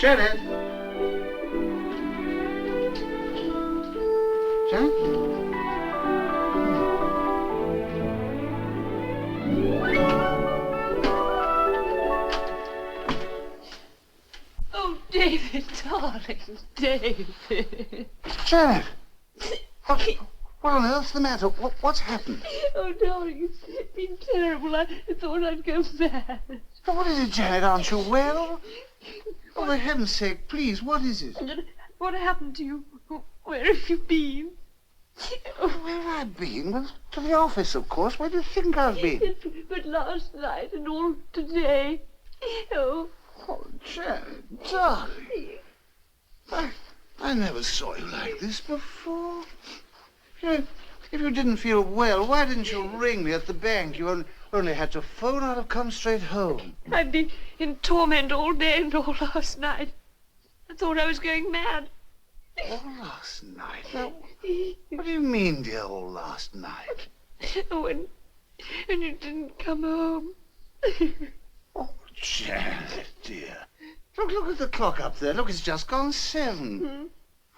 Janet? Janet? Oh, David, darling, David. Janet! What on earth's the matter? What's happened? Oh, darling, it's been terrible. I thought I'd go mad. What is it, Janet? Aren't you well? Oh, for heaven's sake, please, what is it? What happened to you? Where have you been? Where have I been? Well, to the office, of course. Where do you think I've been? But last night and all today. Oh, Janet, darling. I never saw you like this before. If you didn't feel well, why didn't you ring me at the bank? You only had to phone. I'd have come straight home. I've been in torment all day and all last night. I thought I was going mad. All last night? Now, what do you mean, dear, all last night? When you didn't come home. Oh, Janet, dear. Look at the clock up there. Look, it's just gone 7. Hmm?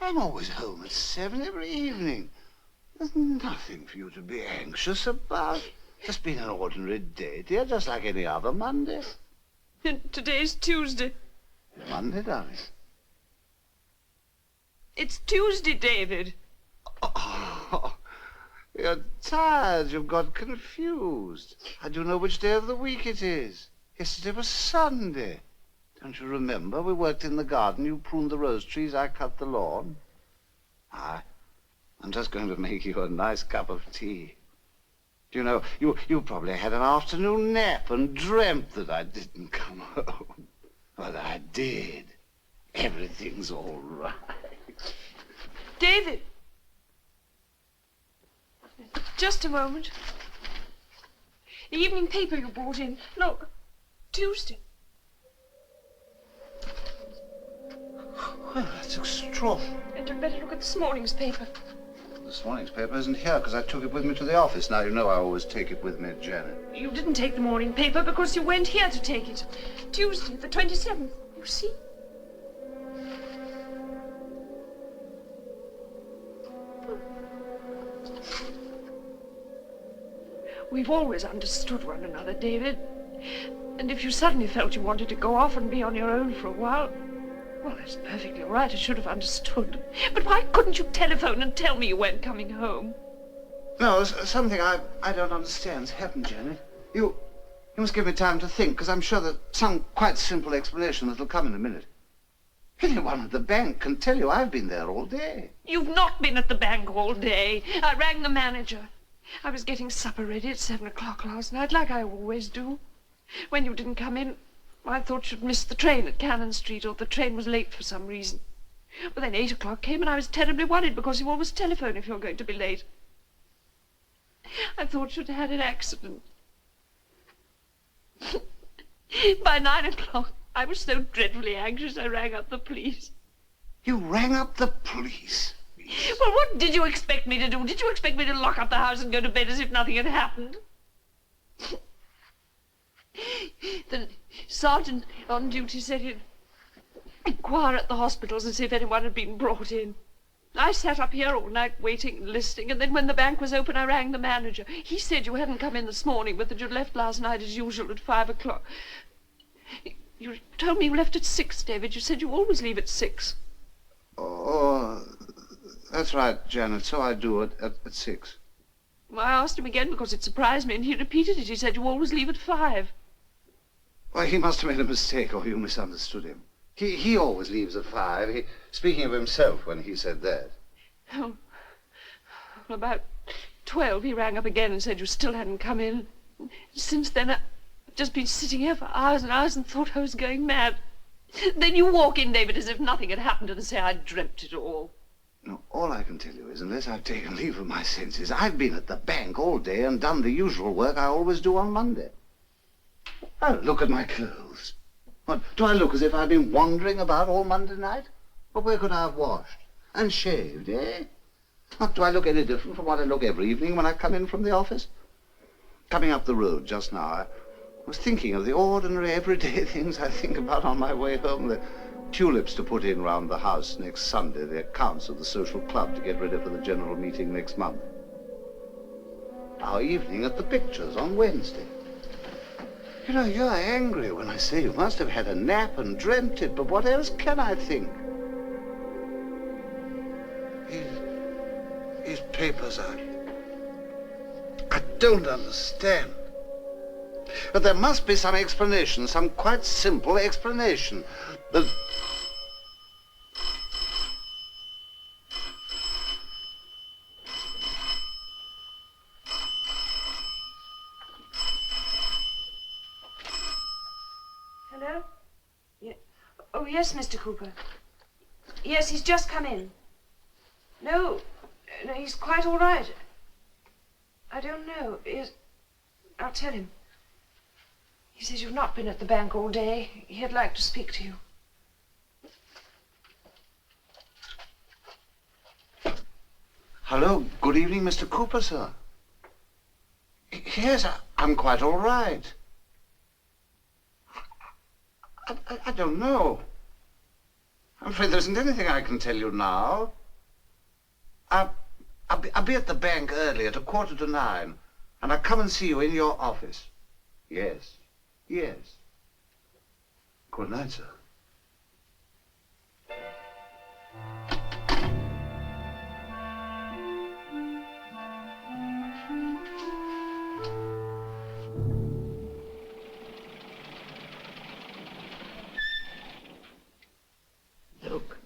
I'm always home at 7 every evening. There's nothing for you to be anxious about. Just been an ordinary day, dear, just like any other Monday. And today's Tuesday. Monday, darling. It's Tuesday, David. Oh, you're tired. You've got confused. I don't know which day of the week it is. Yesterday was Sunday. Don't you remember? We worked in the garden. You pruned the rose trees. I cut the lawn. I'm just going to make you a nice cup of tea. You know, you probably had an afternoon nap and dreamt that I didn't come home. But I did. Everything's all right. David. Just a moment. The evening paper you brought in. Look. Tuesday. Well, that's extraordinary. And you'd better look at this morning's paper. This morning's paper isn't here because I took it with me to the office. Now, you know I always take it with me, Janet. You didn't take the morning paper because you went here to take it. Tuesday, the 27th. You see? We've always understood one another, David. And if you suddenly felt you wanted to go off and be on your own for a while, well, that's perfectly all right. I should have understood. But why couldn't you telephone and tell me you weren't coming home? No, something I don't understand's happened, Janet. You must give me time to think, because I'm sure there's some quite simple explanation that'll come in a minute. Anyone at the bank can tell you I've been there all day. You've not been at the bank all day. I rang the manager. I was getting supper ready at 7 o'clock last night, like I always do. When you didn't come in, I thought you'd missed the train at Cannon Street, or the train was late for some reason. But then 8 o'clock came, and I was terribly worried, because you always telephone if you're going to be late. I thought you'd had an accident. By 9 o'clock, I was so dreadfully anxious, I rang up the police. You rang up the police? Well, what did you expect me to do? Did you expect me to lock up the house and go to bed as if nothing had happened? The sergeant on duty said he'd inquire at the hospitals and see if anyone had been brought in. I sat up here all night waiting and listening, and then when the bank was open, I rang the manager. He said you hadn't come in this morning, but that you'd left last night as usual at 5 o'clock. You told me you left at 6, David. You said you always leave at 6. Oh, that's right, Janet. So I do at 6. Well, I asked him again because it surprised me, and he repeated it. He said you always leave at 5. Well, he must have made a mistake, or you misunderstood him. He always leaves at 5. Speaking of himself when he said that. Oh, well, about 12 he rang up again and said you still hadn't come in. Since then I've just been sitting here for hours and hours and thought I was going mad. Then you walk in, David, as if nothing had happened, and say I'd dreamt it all. No, all I can tell you is, unless I've taken leave of my senses, I've been at the bank all day and done the usual work I always do on Monday. Oh, look at my clothes. What, do I look as if I'd been wandering about all Monday night? Or where could I have washed? And shaved, eh? What, do I look any different from what I look every evening when I come in from the office? Coming up the road just now, I was thinking of the ordinary, everyday things I think about on my way home. The tulips to put in round the house next Sunday, the accounts of the social club to get ready for the general meeting next month. Our evening at the pictures on Wednesday. You know, you're angry when I say you must have had a nap and dreamt it, but what else can I think? These papers I don't understand. But there must be some explanation, some quite simple explanation. Hello? Yeah. Oh, yes, Mr. Cooper. Yes, he's just come in. No, he's quite all right. I don't know. I'll tell him. He says you've not been at the bank all day. He'd like to speak to you. Hello, good evening, Mr. Cooper, sir. Yes, I'm quite all right. I don't know. I'm afraid there isn't anything I can tell you now. I'll be at the bank early at 9:15, and I'll come and see you in your office. Yes, yes. Good night, sir. Look.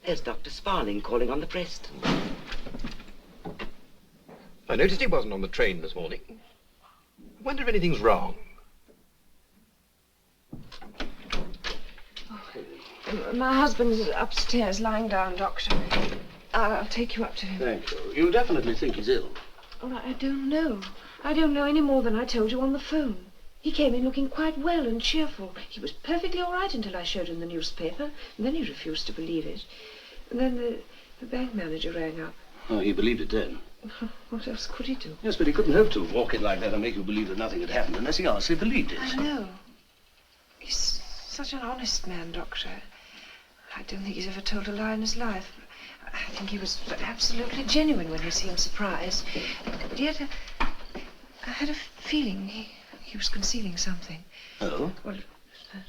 There's Dr. Sparling calling on the Preston. I noticed he wasn't on the train this morning. I wonder if anything's wrong. My husband's upstairs, lying down, Doctor. I'll take you up to him. Thank you. You definitely think he's ill. Oh, I don't know. I don't know any more than I told you on the phone. He came in looking quite well and cheerful. He was perfectly all right until I showed him the newspaper, and then he refused to believe it. And then the bank manager rang up. Oh, he believed it then. What else could he do? Yes, but he couldn't hope to walk in like that and make you believe that nothing had happened unless he honestly believed it. I know. He's such an honest man, Doctor. I don't think he's ever told a lie in his life. I think he was absolutely genuine when he seemed surprised. But yet, I had a feeling he was concealing something. Oh? Well,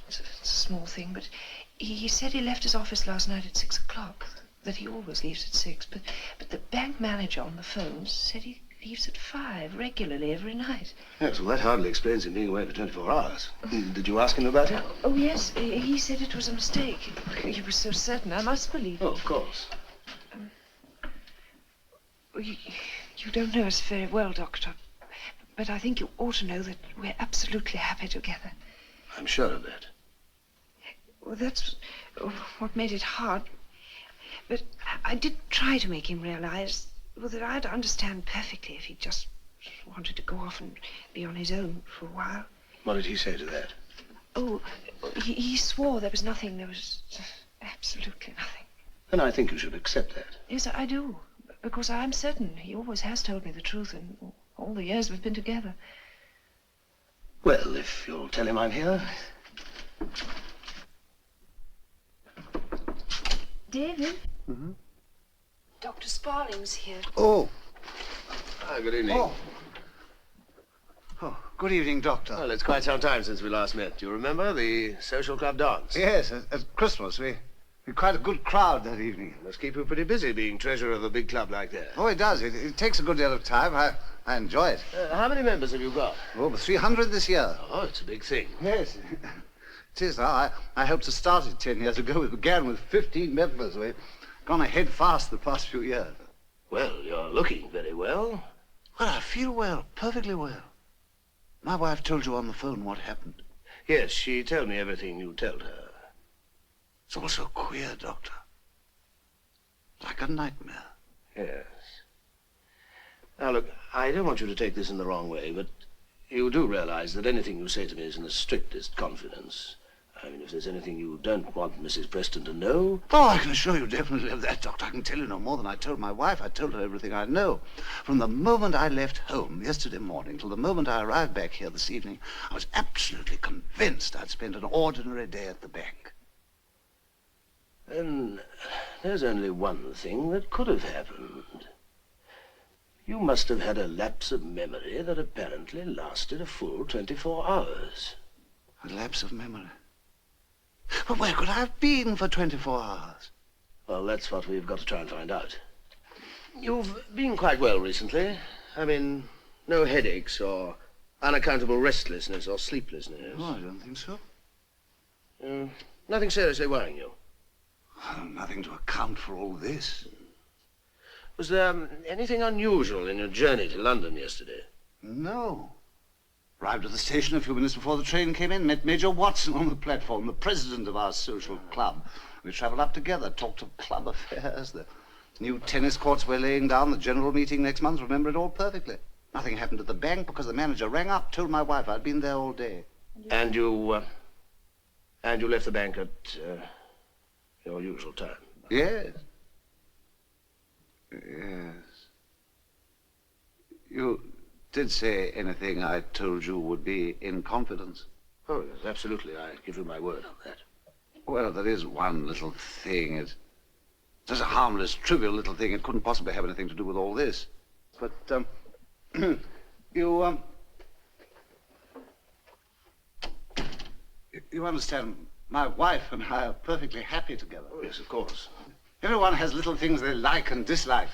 it's a small thing, but he said he left his office last night at 6 o'clock, that he always leaves at 6, but the bank manager on the phone said he leaves at 5 regularly every night. Yes, well, that hardly explains him being away for 24 hours. Did you ask him about it? Oh, yes, he said it was a mistake. He was so certain. I must believe it. Oh, of course. You don't know us very well, Doctor, but I think you ought to know that we're absolutely happy together. I'm sure of that. Well, that's what made it hard. But I did try to make him realize, well, that I'd understand perfectly if he just wanted to go off and be on his own for a while. What did he say to that? Oh, he swore there was nothing. There was absolutely nothing. Then I think you should accept that. Yes, I do. Because I'm certain he always has told me the truth in all the years we've been together. Well, if you'll tell him I'm here. David? Mm-hmm. Dr. Sparling's here. Oh. Ah, good evening. Oh, good evening, Doctor. Well, it's quite some time since we last met. Do you remember the social club dance? Yes, at Christmas. We had quite a good crowd that evening. Must keep you pretty busy being treasurer of a big club like that. Oh, it does. It takes a good deal of time. I enjoy it. How many members have you got? Over 300 this year. Oh, it's a big thing. Yes. It is now. I helped to start it 10 years ago. We began with 15 members. We've gone ahead fast the past few years. Well, you're looking very well. Well, I feel well, perfectly well. My wife told you on the phone what happened. Yes, she told me everything you told her. It's all so queer, Doctor. Like a nightmare. Yes. Now, look, I don't want you to take this in the wrong way, but you do realize that anything you say to me is in the strictest confidence. I mean, if there's anything you don't want Mrs. Preston to know... Oh, I can assure you definitely of that, Doctor. I can tell you no more than I told my wife. I told her everything I know. From the moment I left home yesterday morning till the moment I arrived back here this evening, I was absolutely convinced I'd spent an ordinary day at the bank. Then there's only one thing that could have happened. You must have had a lapse of memory that apparently lasted a full 24 hours. A lapse of memory? But where could I have been for 24 hours? Well, that's what we've got to try and find out. You've been quite well recently. I mean, no headaches or unaccountable restlessness or sleeplessness. Oh, I don't think so. Nothing seriously worrying you? Nothing to account for all this. Was there anything unusual in your journey to London yesterday? No. Arrived at the station a few minutes before the train came in, met Major Watson on the platform, the president of our social club. We travelled up together, talked of club affairs, the new tennis courts we're laying down, the general meeting next month, remember it all perfectly. Nothing happened at the bank because the manager rang up, told my wife I'd been there all day. And you left the bank at your usual time? Yes. Yes. You did say anything I told you would be in confidence? Oh, yes, absolutely. I give you my word on that. Well, there is one little thing. It's just a harmless, trivial little thing. It couldn't possibly have anything to do with all this. But, you understand, my wife and I are perfectly happy together. Oh, yes, of course. Everyone has little things they like and dislike.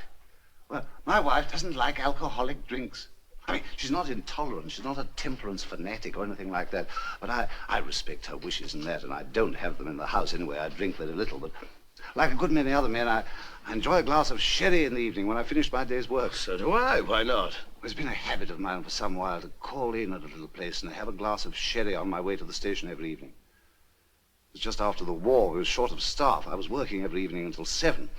Well, my wife doesn't like alcoholic drinks. I mean, she's not intolerant, she's not a temperance fanatic or anything like that. But I respect her wishes and that, and I don't have them in the house anyway. I drink very little, but like a good many other men, I enjoy a glass of sherry in the evening when I finish my day's work. So do I. Why not? It's been a habit of mine for some while to call in at a little place and have a glass of sherry on my way to the station every evening. It was just after the war. We were short of staff. I was working every evening until 7.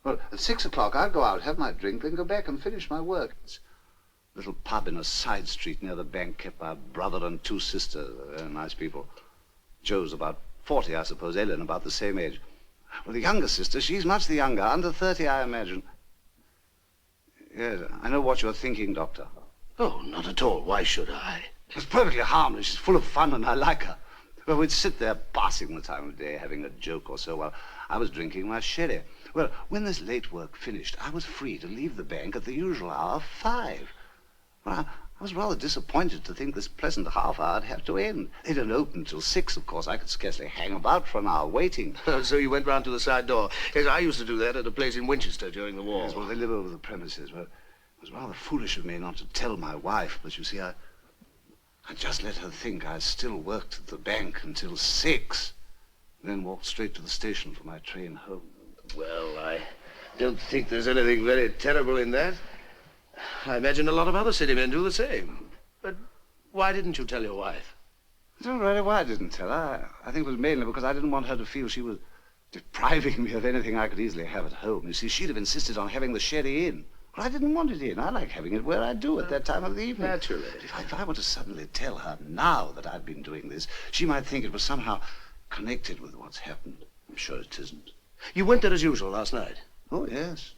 Well, at 6 o'clock, I'd go out, have my drink, then go back and finish my work. It's a little pub in a side street near the bank kept by a brother and 2 sisters. They're nice people. Joe's about 40, I suppose. Ellen about the same age. Well, the younger sister, she's much the younger, under 30, I imagine. Yes, I know what you're thinking, Doctor. Oh, not at all. Why should I? It's perfectly harmless. She's full of fun, and I like her. Well, we'd sit there passing the time of day, having a joke or so, while I was drinking my sherry. Well, when this late work finished, I was free to leave the bank at the usual hour, 5. Well, I was rather disappointed to think this pleasant half hour had had to end. They don't open till 6, of course. I could scarcely hang about for an hour waiting. So you went round to the side door. Yes, I used to do that at a place in Winchester during the war. Yes, well, they live over the premises. Well, it was rather foolish of me not to tell my wife, but you see, I just let her think I still worked at the bank until 6, then walked straight to the station for my train home. Well, I don't think there's anything very terrible in that. I imagine a lot of other city men do the same. But why didn't you tell your wife? I don't know really why I didn't tell her. I think it was mainly because I didn't want her to feel she was depriving me of anything I could easily have at home. You see, she'd have insisted on having the sherry in. Well, I didn't want it in. I like having it where I do at that time of the evening. Naturally. If I were to suddenly tell her now that I'd been doing this, she might think it was somehow connected with what's happened. I'm sure it isn't. You went there as usual last night? Oh, yes.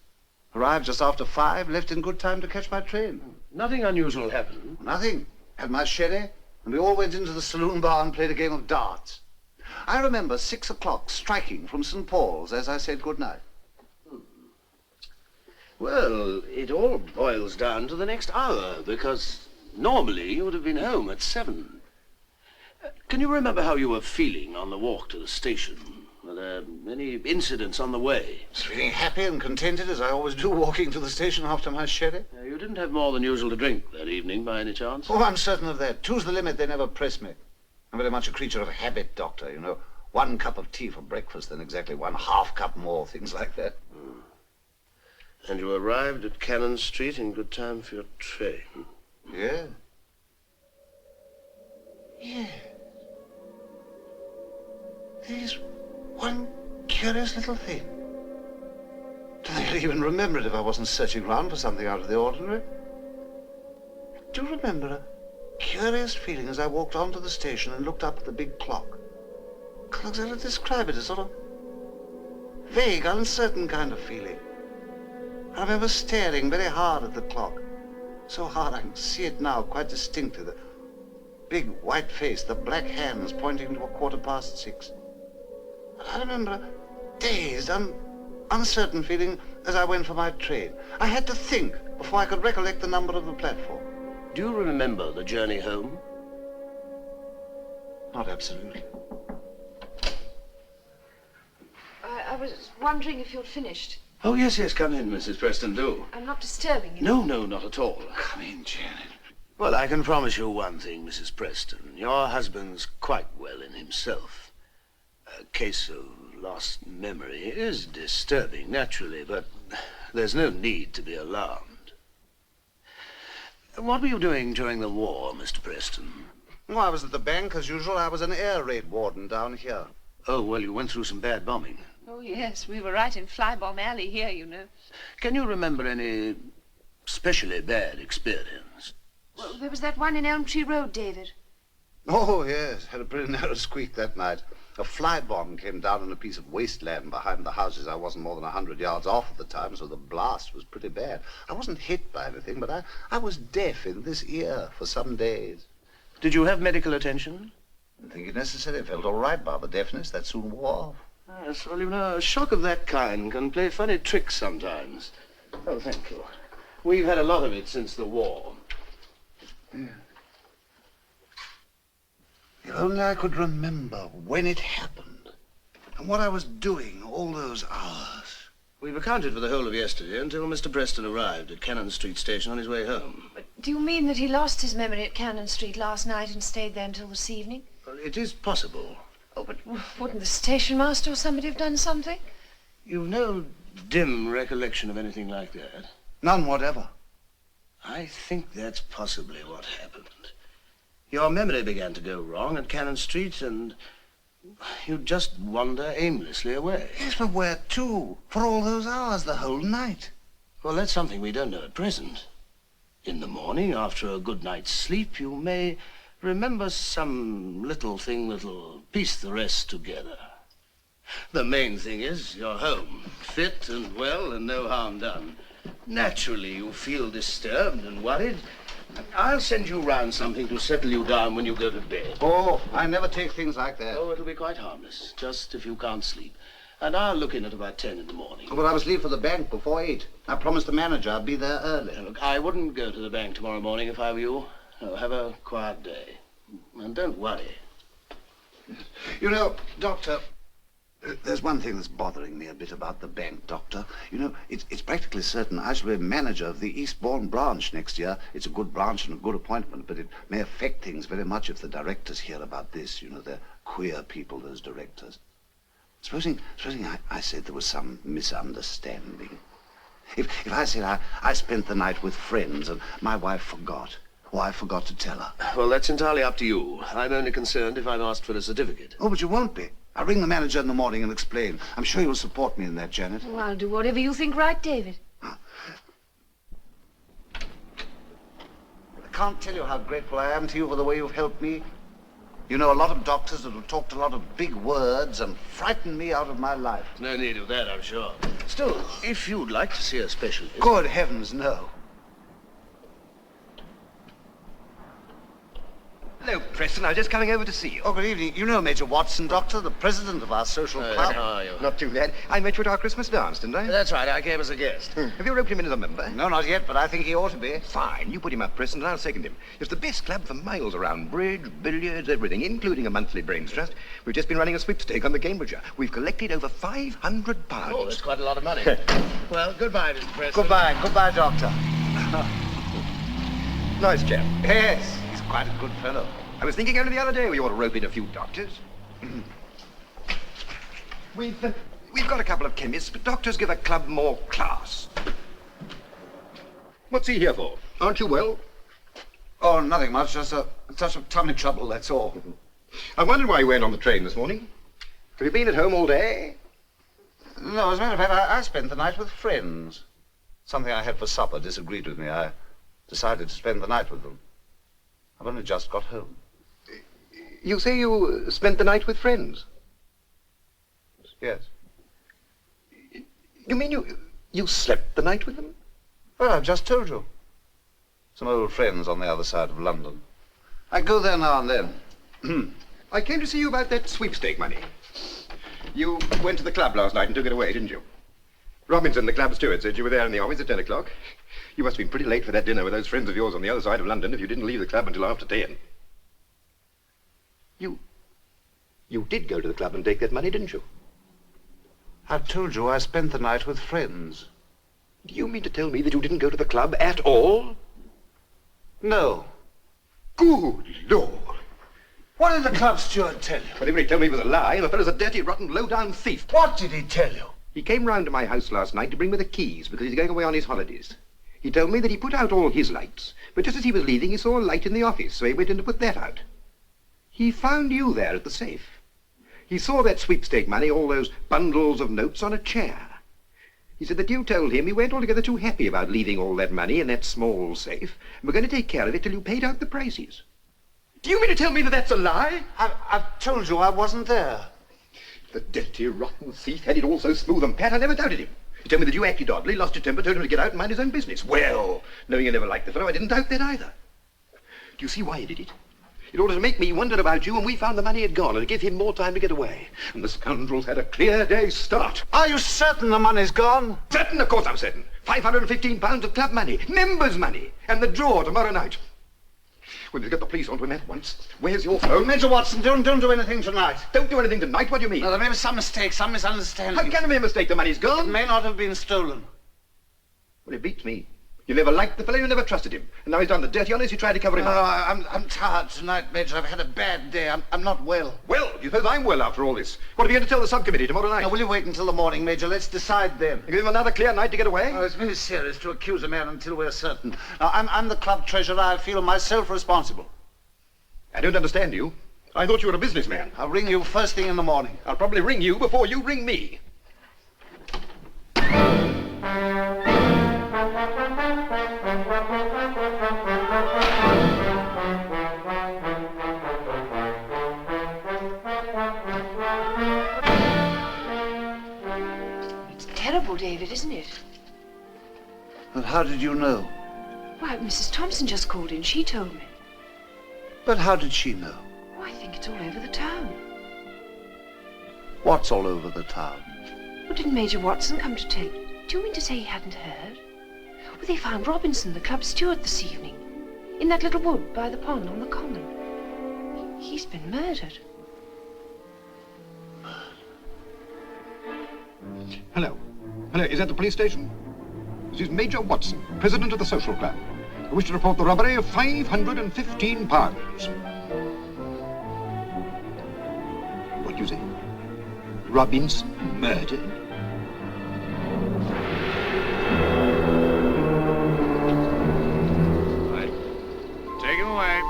Arrived just after 5, left in good time to catch my train. Nothing unusual happened? Nothing. Had my sherry, and we all went into the saloon bar and played a game of darts. I remember 6 o'clock striking from St. Paul's as I said good night. Well, it all boils down to the next hour, because normally you would have been home at 7. Can you remember how you were feeling on the walk to the station? Were there any incidents on the way? I was feeling happy and contented, as I always do, walking to the station after my sherry. You didn't have more than usual to drink that evening, by any chance? Oh, I'm certain of that. 2's the limit. They never press me. I'm very much a creature of habit, Doctor, you know. 1 cup of tea for breakfast, then exactly 1/2 cup more, things like that. And you arrived at Cannon Street in good time for your train? Yeah. Yeah. There's one curious little thing. Don't think I'd even remember it if I wasn't searching around for something out of the ordinary. I do remember a curious feeling as I walked onto the station and looked up at the big clock. I can't exactly describe it, a sort of vague, uncertain kind of feeling. I remember staring very hard at the clock. So hard I can see it now quite distinctly. The big white face, the black hands pointing to 6:15. I remember a dazed, uncertain feeling as I went for my train. I had to think before I could recollect the number of the platform. Do you remember the journey home? Not absolutely. I was wondering if you'd finished. Oh, yes, come in, Mrs. Preston, do. I'm not disturbing you. No, not at all. Come in, Janet. Well, I can promise you one thing, Mrs. Preston. Your husband's quite well in himself. A case of lost memory is disturbing, naturally, but there's no need to be alarmed. What were you doing during the war, Mr. Preston? Oh, I was at the bank as usual. I was an air raid warden down here. Oh, well, you went through some bad bombing. Oh, yes, we were right in Flybomb Alley here, you know. Can you remember any especially bad experience? Well, there was that one in Elm Tree Road, David. Oh, yes. Had a pretty narrow squeak that night. A fly bomb came down on a piece of wasteland behind the houses. I wasn't more than 100 yards off at the time, so the blast was pretty bad. I wasn't hit by anything, but I was deaf in this ear for some days. Did you have medical attention? Didn't think it necessary. I felt all right about the deafness. That soon wore off. Yes, well, you know, a shock of that kind can play funny tricks sometimes. Oh, thank you. We've had a lot of it since the war. Yeah. If only I could remember when it happened and what I was doing all those hours. We've accounted for the whole of yesterday until Mr. Preston arrived at Cannon Street Station on his way home. But do you mean that he lost his memory at Cannon Street last night and stayed there until this evening? Well, it is possible. Oh, but wouldn't the station master or somebody have done something? You've no dim recollection of anything like that? None whatever. I think that's possibly what happened. Your memory began to go wrong at Cannon Street, and you'd just wander aimlessly away. Yes, but where to? For all those hours, the whole night. Well, that's something we don't know at present. In the morning, after a good night's sleep, you may remember some little thing that'll piece the rest together. The main thing is you're home, fit and well and no harm done. Naturally, you feel disturbed and worried. I'll send you round something to settle you down when you go to bed. Oh, I never take things like that. Oh, it'll be quite harmless, just if you can't sleep. And I'll look in at about 10 in the morning. But I was leave for the bank before 8. I promised the manager I'd be there early. Now, look, I wouldn't go to the bank tomorrow morning if I were you. Oh, have a quiet day. And don't worry. You know, Doctor, there's one thing that's bothering me a bit about the bank, Doctor. You know, it's practically certain I shall be manager of the Eastbourne branch next year. It's a good branch and a good appointment, but it may affect things very much if the directors hear about this. You know, they're queer people, those directors. Supposing I said there was some misunderstanding. If I said I spent the night with friends and my wife forgot, or I forgot to tell her. Well, that's entirely up to you. I'm only concerned if I'm asked for a certificate. Oh, but you won't be. I'll ring the manager in the morning and explain. I'm sure you'll support me in that, Janet. Well, I'll do whatever you think right, David. I can't tell you how grateful I am to you for the way you've helped me. You know, a lot of doctors that have talked a lot of big words and frightened me out of my life. No need of that, I'm sure. Still, if you'd like to see a specialist... Good heavens, no. Hello, Preston. I was just coming over to see you. Oh, good evening. You know Major Watson, Doctor, the president of our social club. How are you? Not too bad. I met you at our Christmas dance, didn't I? That's right, I came as a guest. Have you roped him in as a member? No, not yet, but I think he ought to be. Fine. You put him up, Preston, and I'll second him. It's the best club for miles around. Bridge, billiards, everything, including a monthly brains trust. We've just been running a sweepstake on the Cambridgeshire. We've collected over £500. Oh, that's quite a lot of money. Well, goodbye, Mr. Preston. Goodbye, Doctor. Nice chap. Yes, he's quite a good fellow. I was thinking only the other day we ought to rope in a few doctors. We've got a couple of chemists, but doctors give a club more class. What's he here for? Aren't you well? Oh, nothing much, just a touch of tummy trouble, that's all. I wondered why you weren't on the train this morning. Have you been at home all day? No, as a matter of fact, I spent the night with friends. Something I had for supper disagreed with me. I decided to spend the night with them. I've only just got home. You say you spent the night with friends? Yes. You mean you slept the night with them? Well, I've just told you. Some old friends on the other side of London. I go there now and then. I came to see you about that sweepstake money. You went to the club last night and took it away, didn't you? Robinson, the club steward, said you were there in the office at 10 o'clock. You must have been pretty late for that dinner with those friends of yours on the other side of London if you didn't leave the club until after 10. You did go to the club and take that money, didn't you? I told you I spent the night with friends. Do you mean to tell me that you didn't go to the club at all? No. Good Lord. What did the club steward tell you? Whatever he told me was a lie, and the fellow's a dirty, rotten, low-down thief. What did he tell you? He came round to my house last night to bring me the keys because he's going away on his holidays. He told me that he put out all his lights, but just as he was leaving, he saw a light in the office, so he went in to put that out. He found you there at the safe. He saw that sweepstake money, all those bundles of notes, on a chair. He said that you told him you weren't altogether too happy about leaving all that money in that small safe, and were going to take care of it till you paid out the prices. Do you mean to tell me that that's a lie? I've told you I wasn't there. The dirty, rotten thief had it all so smooth and pat, I never doubted him. He told me that you acted oddly, lost your temper, told him to get out and mind his own business. Well, knowing you never liked the fellow, I didn't doubt that either. Do you see why he did it? In order to make me wonder about you, and we found the money had gone, and to give him more time to get away. And the scoundrels had a clear day's start. Are you certain the money's gone? Certain? Of course I'm certain. £515 of club money, members' money, and the draw tomorrow night. We'll get the police onto him at once. Where's your phone? Major Watson, don't do anything tonight. Don't do anything tonight? What do you mean? No, there may be some mistake, some misunderstanding. How can there be a mistake? The money's It gone. may not have been stolen. Well, it beats me. You never liked the fellow, you never trusted him. And now he's done the dirty honest, you tried to cover him No, up. I'm tired tonight, Major. I've had a bad day. I'm not well. Well, you suppose I'm well after all this? What are you going to tell the subcommittee tomorrow night? Now, will you wait until the morning, Major? Let's decide then. You give him another clear night to get away? Oh, it's very serious to accuse a man until we're certain. Now, I'm the club treasurer. I feel myself responsible. I don't understand you. I thought you were a businessman. I'll ring you first thing in the morning. I'll probably ring you before you ring me. It's terrible, David, isn't it? But how did you know? Why, Mrs. Thompson just called in. She told me. But how did she know? Oh, I think it's all over the town. What's all over the town? Well, didn't Major Watson come to tell you? Do you mean to say he hadn't heard? Well, they found Robinson, the club steward, this evening. In that little wood by the pond on the common. He's been murdered. Hello. Hello, is that the police station? This is Major Watson, president of the social club. I wish to report the robbery of £515. What do you say? Robinson murdered? Right. Take him away.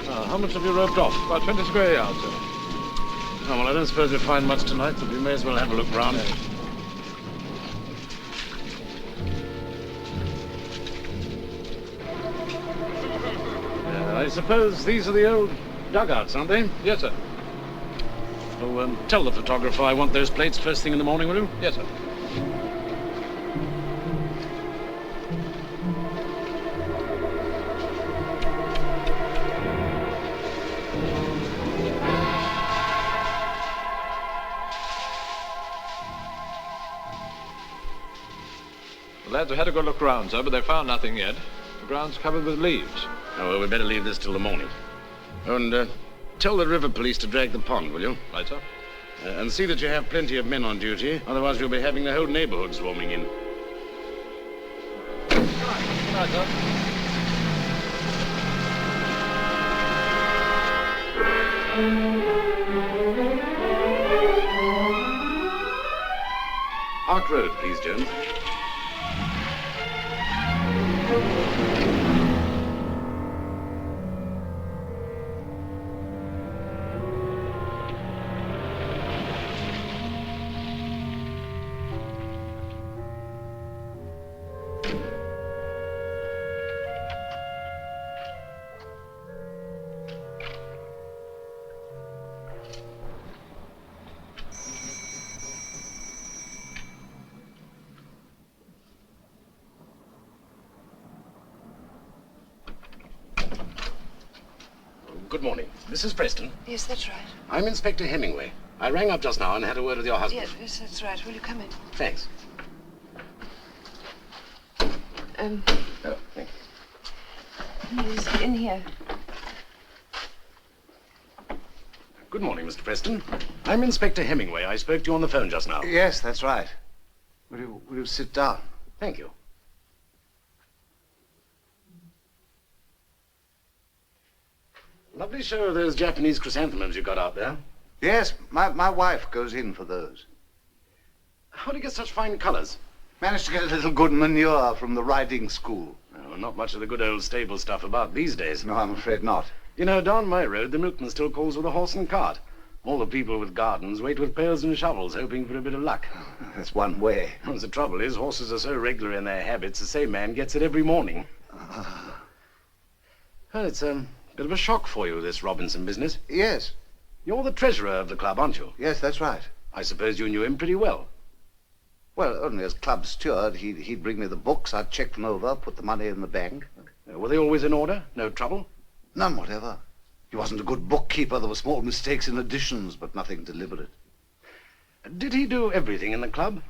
How much have you roped off? About 20 square yards, sir. Oh, well, I don't suppose you'll find much tonight, but we may as well have a look round. I suppose these are the old dugouts, aren't they? Yes, sir. Oh, tell the photographer I want those plates first thing in the morning, will you? Yes, sir. The lads have had a good look round, sir, but they've found nothing yet. The ground's covered with leaves. Oh, well, we'd better leave this till the morning. Oh, and tell the river police to drag the pond, will you? Right, sir. And see that you have plenty of men on duty, otherwise we'll be having the whole neighborhood swarming in. Right, sir. Park Road, please, Jones. Good morning. Mrs. Preston. Yes, that's right. I'm Inspector Hemingway. I rang up just now and had a word with your husband. Yes, that's right. Will you come in? Thanks. Um, Oh, thank you. he's in here. Good morning, Mr. Preston. I'm Inspector Hemingway. I spoke to you on the phone just now. Yes, that's right. Will you sit down? Thank you. Lovely show of those Japanese chrysanthemums you got out there. Yes, my wife goes in for those. How do you get such fine colors? Managed to get a little good manure from the riding school. Oh, not much of the good old stable stuff about these days. No, I'm afraid not. You know, down my road, the milkman still calls with a horse and cart. All the people with gardens wait with pails and shovels, hoping for a bit of luck. That's one way. Well, the trouble is, horses are so regular in their habits, the same man gets it every morning. Well, it's a bit of a shock for you, this Robinson business. Yes. You're the treasurer of the club, aren't you? Yes, that's right. I suppose you knew him pretty well. Well, only as club steward. He'd bring me the books, I'd check them over, put the money in the bank. Were they always in order? No trouble? None whatever. He wasn't a good bookkeeper. There were small mistakes in additions, but nothing deliberate. Did he do everything in the club?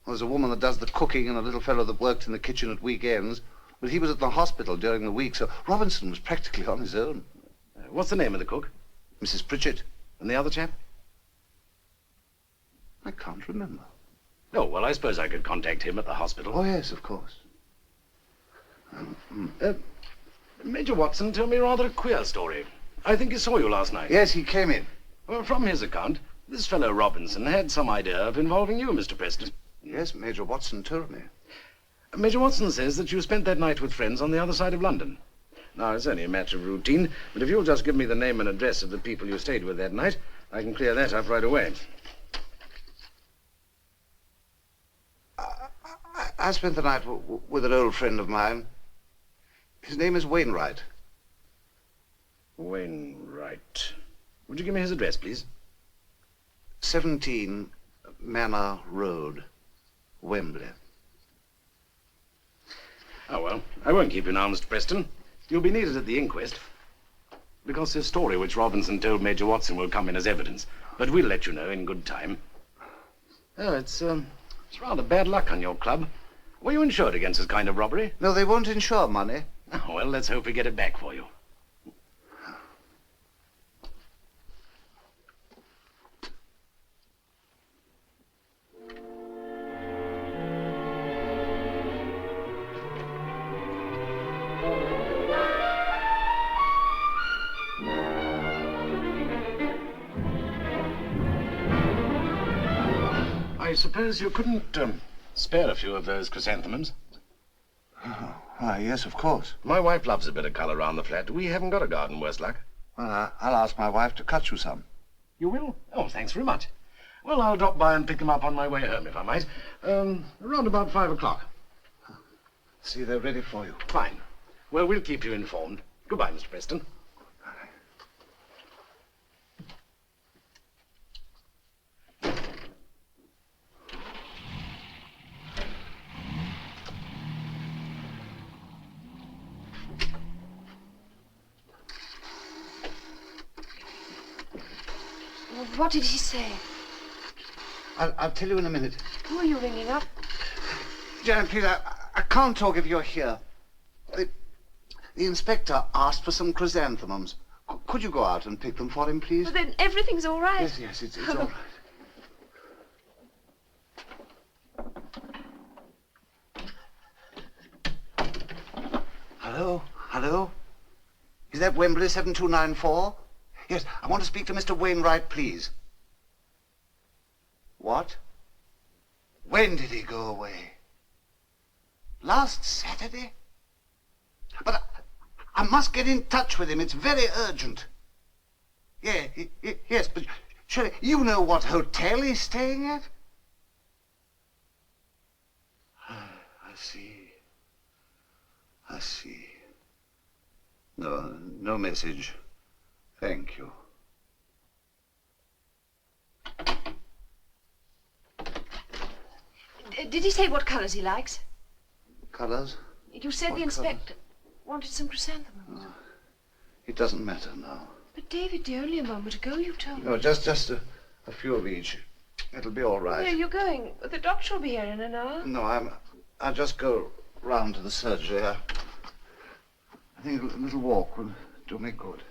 There's a woman that does the cooking and a little fellow that worked in the kitchen at weekends. But he was at the hospital during the week, so Robinson was practically on his own. What's the name of the cook? Mrs. Pritchett. And the other chap? I can't remember. Oh, well, I suppose I could contact him at the hospital. Oh, yes, of course. Major Watson told me rather a queer story. I think he saw you last night. Yes, he came in. Well, from his account, this fellow Robinson had some idea of involving you, Mr. Preston. Yes, Major Watson told me. Major Watson says that you spent that night with friends on the other side of London. Now, it's only a matter of routine, but if you'll just give me the name and address of the people you stayed with that night, I can clear that up right away. I spent the night with an old friend of mine. His name is Wainwright. Wainwright. Would you give me his address, please? 17 Manor Road, Wembley. Oh, well, I won't keep you now, Mr. Preston. You'll be needed at the inquest. Because this story which Robinson told Major Watson will come in as evidence. But we'll let you know in good time. Oh, it's rather bad luck on your club. Were you insured against this kind of robbery? No, they won't insure money. Oh, well, let's hope we get it back for you. I suppose you couldn't spare a few of those chrysanthemums? Oh, yes, of course. My wife loves a bit of colour around the flat. We haven't got a garden, worse luck. Well, I'll ask my wife to cut you some. You will? Oh, thanks very much. Well, I'll drop by and pick them up on my way home, if I might. Around about 5 o'clock. See, they're ready for you. Fine. Well, we'll keep you informed. Goodbye, Mr. Preston. What did he say? I'll tell you in a minute. Who are you ringing up? Janet, please, I can't talk if you're here. The inspector asked for some chrysanthemums. Could you go out and pick them for him, please? Well, then everything's all right. Yes, it's all right. Hello? Is that Wembley 7294? Yes, I want to speak to Mr. Wainwright, please. What? When did he go away? Last Saturday? But I must get in touch with him. It's very urgent. Yeah, yes, but surely you know what hotel he's staying at? I see. No message. Thank you. Did he say what colours he likes? Colours? You said What the inspector wanted some chrysanthemums. Oh, it doesn't matter now. But David, dear, only a moment ago you told me. No, just a few of each. It'll be all right. Where are you going? The doctor will be here in an hour. No, I'll just go round to the surgery. I think a little walk will do me good.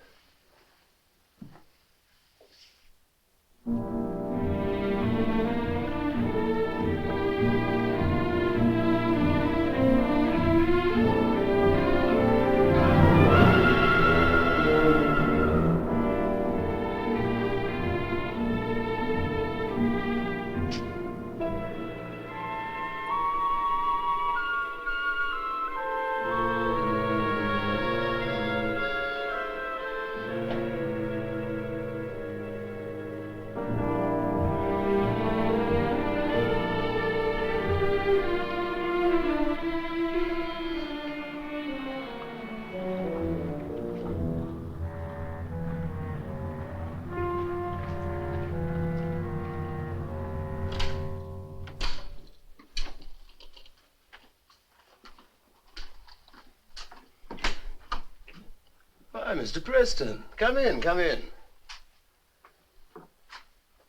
Why, Mr. Preston, come in.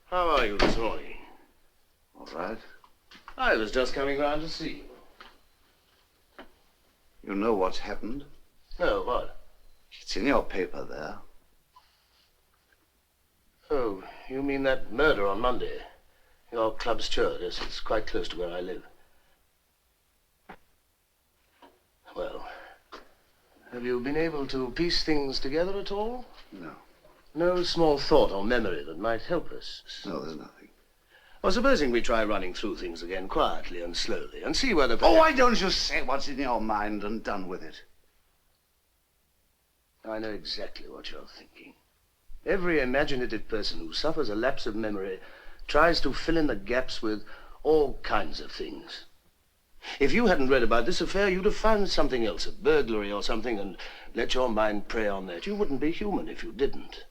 How are you this morning? All right. I was just coming round to see you. You know what's happened? No, what? It's in your paper there. Oh, you mean that murder on Monday? Your club's church, yes, it's quite close to where I live. Well, have you been able to piece things together at all? No. No small thought or memory that might help us? No, there's nothing. Well, supposing we try running through things again quietly and slowly and see whether... Oh, why don't you say what's in your mind and done with it? I know exactly what you're thinking. Every imaginative person who suffers a lapse of memory tries to fill in the gaps with all kinds of things. If you hadn't read about this affair, you'd have found something else, a burglary or something, and let your mind prey on that. You wouldn't be human if you didn't.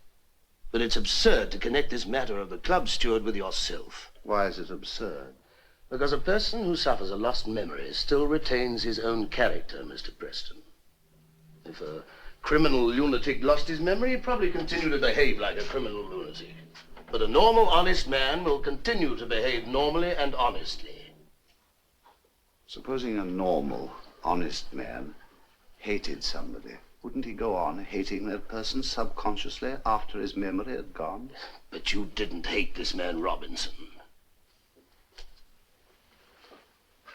But it's absurd to connect this matter of the club steward with yourself. Why is it absurd? Because a person who suffers a lost memory still retains his own character, Mr. Preston. If a criminal lunatic lost his memory, he'd probably continue to behave like a criminal lunatic. But a normal, honest man will continue to behave normally and honestly. Supposing a normal, honest man hated somebody, wouldn't he go on hating that person subconsciously after his memory had gone? But you didn't hate this man Robinson.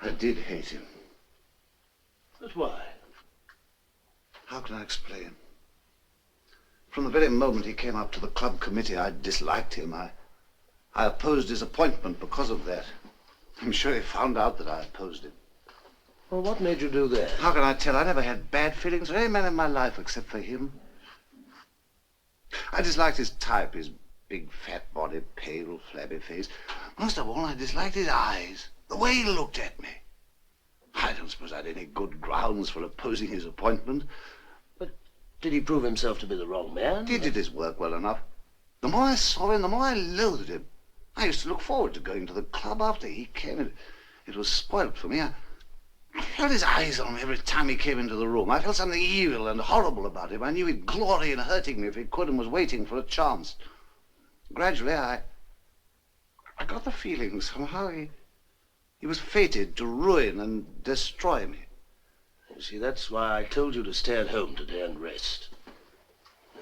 I did hate him. But why? How can I explain? From the very moment he came up to the club committee, I disliked him. I opposed his appointment because of that. I'm sure he found out that I opposed him. Well, what made you do that? How can I tell? I never had bad feelings for any man in my life except for him. I disliked his type, his big fat body, pale, flabby face. Most of all, I disliked his eyes, the way he looked at me. I don't suppose I had any good grounds for opposing his appointment. But did he prove himself to be the wrong man? He did his work well enough. The more I saw him, the more I loathed him. I used to look forward to going to the club after he came. It was spoilt for me. I felt his eyes on me every time he came into the room. I felt something evil and horrible about him. I knew he'd glory in hurting me if he could and was waiting for a chance. Gradually, I got the feeling somehow he was fated to ruin and destroy me. You see, that's why I told you to stay at home today and rest.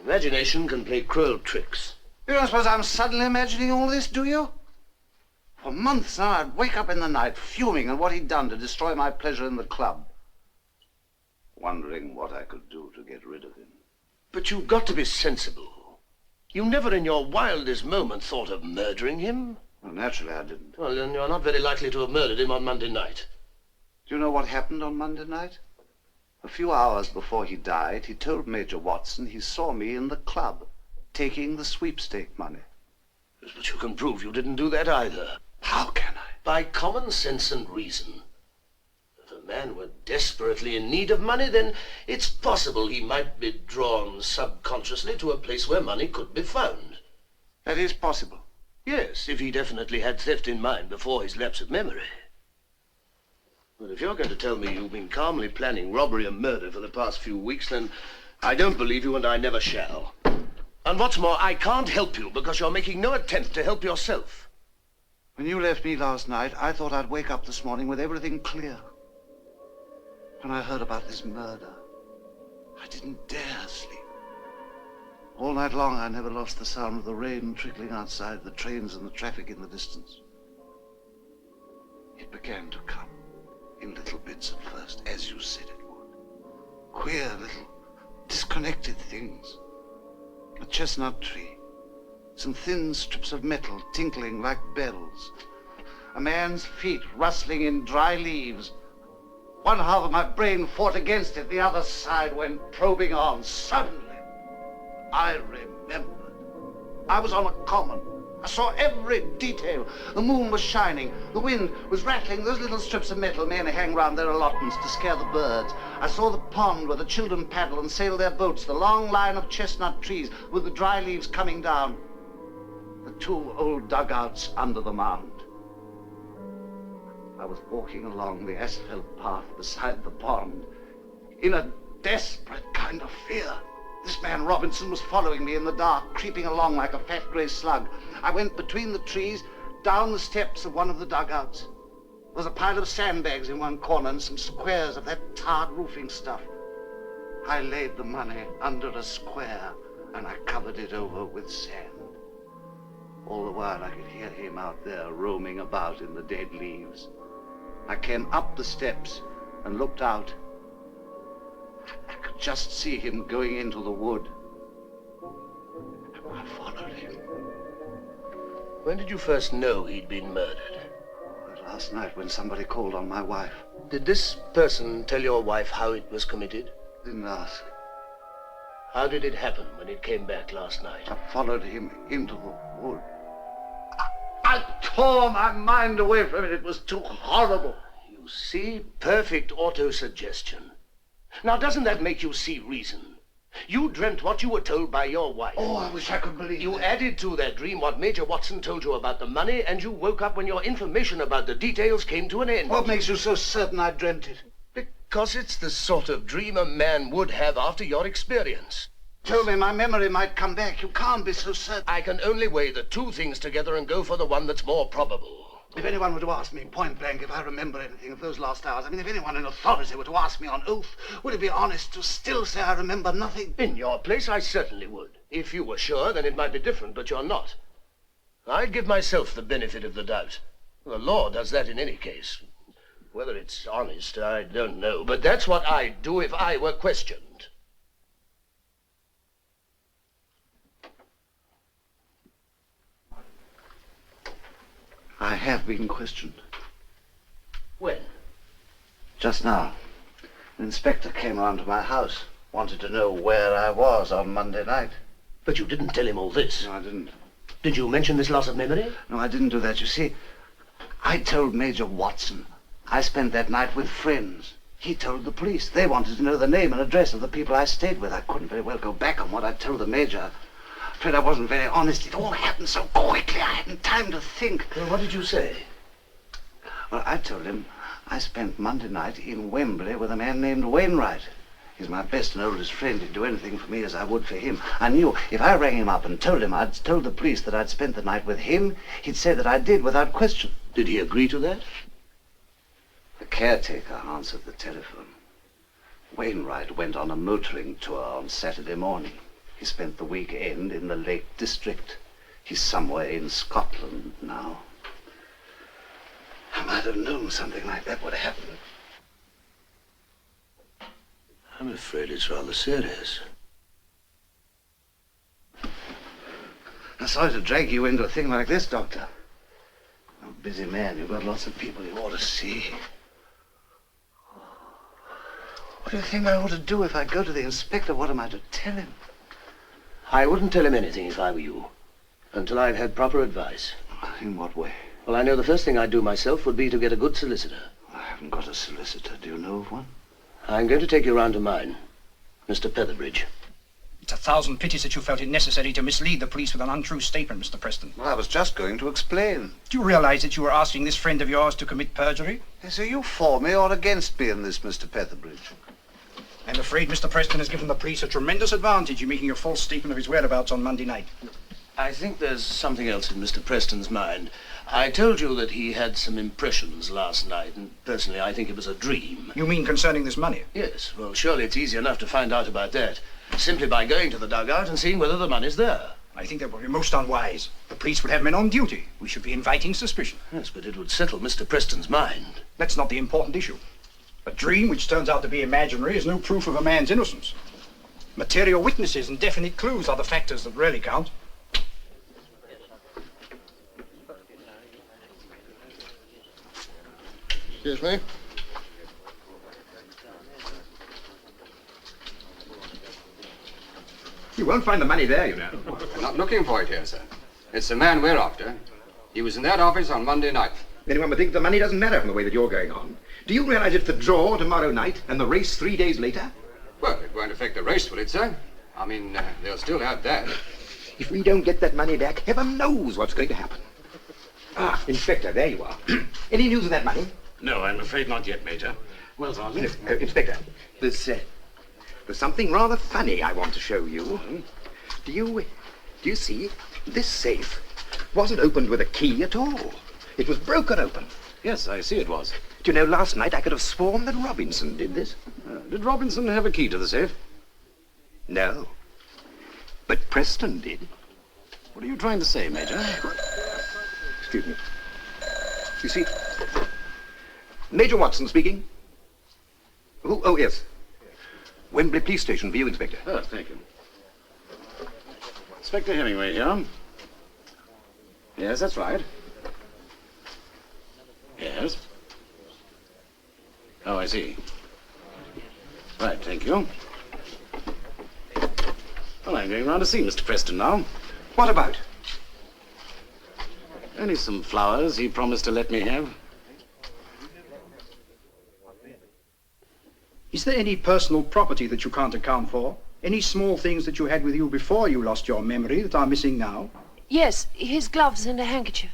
Imagination can play cruel tricks. You don't suppose I'm suddenly imagining all this, do you? For months now, I'd wake up in the night fuming at what he'd done to destroy my pleasure in the club. Wondering what I could do to get rid of him. But you've got to be sensible. You never in your wildest moment thought of murdering him. Well, naturally I didn't. Well, then you're not very likely to have murdered him on Monday night. Do you know what happened on Monday night? A few hours before he died, he told Major Watson he saw me in the club, taking the sweepstake money. Yes, but you can prove you didn't do that either. How can I? By common sense and reason. If a man were desperately in need of money, then it's possible he might be drawn subconsciously to a place where money could be found. That is possible. Yes, if he definitely had theft in mind before his lapse of memory. But if you're going to tell me you've been calmly planning robbery and murder for the past few weeks, then I don't believe you and I never shall. And what's more, I can't help you because you're making no attempt to help yourself. When you left me last night, I thought I'd wake up this morning with everything clear. When I heard about this murder, I didn't dare sleep. All night long, I never lost the sound of the rain trickling outside, the trains and the traffic in the distance. It began to come, in little bits at first, as you said it would. Queer little, disconnected things. A chestnut tree. Some thin strips of metal tinkling like bells. A man's feet rustling in dry leaves. One half of my brain fought against it, the other side went probing on. Suddenly, I remembered. I was on a common. I saw every detail. The moon was shining. The wind was rattling those little strips of metal men hang round their allotments to scare the birds. I saw the pond where the children paddle and sail their boats, the long line of chestnut trees with the dry leaves coming down. The two old dugouts under the mound. I was walking along the asphalt path beside the pond in a desperate kind of fear. This man Robinson was following me in the dark, creeping along like a fat grey slug. I went between the trees, down the steps of one of the dugouts. There was a pile of sandbags in one corner and some squares of that tarred roofing stuff. I laid the money under a square and I covered it over with sand. All the while I could hear him out there roaming about in the dead leaves. I came up the steps and looked out. I could just see him going into the wood. I followed him. When did you first know he'd been murdered? Last night when somebody called on my wife. Did this person tell your wife how it was committed? Didn't ask. How did it happen when it came back last night? I followed him into the wood. I tore my mind away from it. It was too horrible. You see, perfect autosuggestion. Now, doesn't that make you see reason? You dreamt what you were told by your wife. Oh, I wish I could believe You that. added to that dream what Major Watson told you about the money, and you woke up when your information about the details came to an end. What makes you so certain I dreamt it? Because it's the sort of dream a man would have after your experience. Told me my memory might come back. You can't be so certain. I can only weigh the two things together and go for the one that's more probable. If anyone were to ask me point blank if I remember anything of those last hours, I mean, if anyone in authority were to ask me on oath, would it be honest to still say I remember nothing? In your place, I certainly would. If you were sure, then it might be different, but you're not. I'd give myself the benefit of the doubt. The law does that in any case. Whether it's honest, I don't know, but that's what I'd do if I were questioned. I have been questioned. When? Just now. An inspector came around to my house, wanted to know where I was on Monday night. But you didn't tell him all this. No, I didn't. Did you mention this loss of memory? No, I didn't do that. You see, I told Major Watson I spent that night with friends. He told the police. They wanted to know the name and address of the people I stayed with. I couldn't very well go back on what I told the Major. I'm afraid I wasn't very honest. It all happened so quickly. I hadn't time to think. Well, what did you say? Well, I told him I spent Monday night in Wembley with a man named Wainwright. He's my best and oldest friend. He'd do anything for me as I would for him. I knew if I rang him up and told him I'd told the police that I'd spent the night with him, he'd say that I did without question. Did he agree to that? The caretaker answered the telephone. Wainwright went on a motoring tour on Saturday morning. He spent the weekend in the Lake District. He's somewhere in Scotland now. I might have known something like that would happen. I'm afraid it's rather serious. I'm sorry to drag you into a thing like this, Doctor. You're a busy man. You've got lots of people you ought to see. What do you think I ought to do if I go to the inspector? What am I to tell him? I wouldn't tell him anything if I were you, until I'd had proper advice. In what way? Well, I know the first thing I'd do myself would be to get a good solicitor. I haven't got a solicitor. Do you know of one? I'm going to take you round to mine, Mr. Petherbridge. It's 1,000 pities that you felt it necessary to mislead the police with an untrue statement, Mr. Preston. Well, I was just going to explain. Do you realize that you were asking this friend of yours to commit perjury? Yes, are you for me or against me in this, Mr. Petherbridge? I'm afraid Mr. Preston has given the police a tremendous advantage in making a false statement of his whereabouts on Monday night. I think there's something else in Mr. Preston's mind. I told you that he had some impressions last night, and personally I think it was a dream. You mean concerning this money? Yes, well, surely it's easy enough to find out about that, simply by going to the dugout and seeing whether the money's there. I think that would be most unwise. The police would have men on duty. We should be inviting suspicion. Yes, but it would settle Mr. Preston's mind. That's not the important issue. A dream which turns out to be imaginary is no proof of a man's innocence. Material witnesses and definite clues are the factors that really count. Excuse me? You won't find the money there, you know. We're not looking for it here, sir. It's the man we're after. He was in that office on Monday night. Anyone would think the money doesn't matter from the way that you're going on. Do you realize it's the draw tomorrow night and the race 3 days later? Well, it won't affect the race, will it, sir? I mean, they'll still have that. If we don't get that money back, heaven knows what's going to happen. Ah, Inspector, there you are. Any news of that money? No, I'm afraid not yet, Major. Well, Sergeant. Inspector, there's something rather funny I want to show you. Do you see? This safe wasn't opened with a key at all. It was broken open. Yes, I see it was. Do you know, last night I could have sworn that Robinson did this. Did Robinson have a key to the safe? No. But Preston did. What are you trying to say, Major? Excuse me. You see, Major Watson speaking. Oh, yes. Wembley Police Station for you, Inspector. Oh, thank you. Inspector Hemingway here. Yes, that's right. Yes. Oh, I see. Right, thank you. Well, I'm going round to see Mr. Preston now. What about? Only some flowers he promised to let me have. Is there any personal property that you can't account for? Any small things that you had with you before you lost your memory that are missing now? Yes, his gloves and a handkerchief.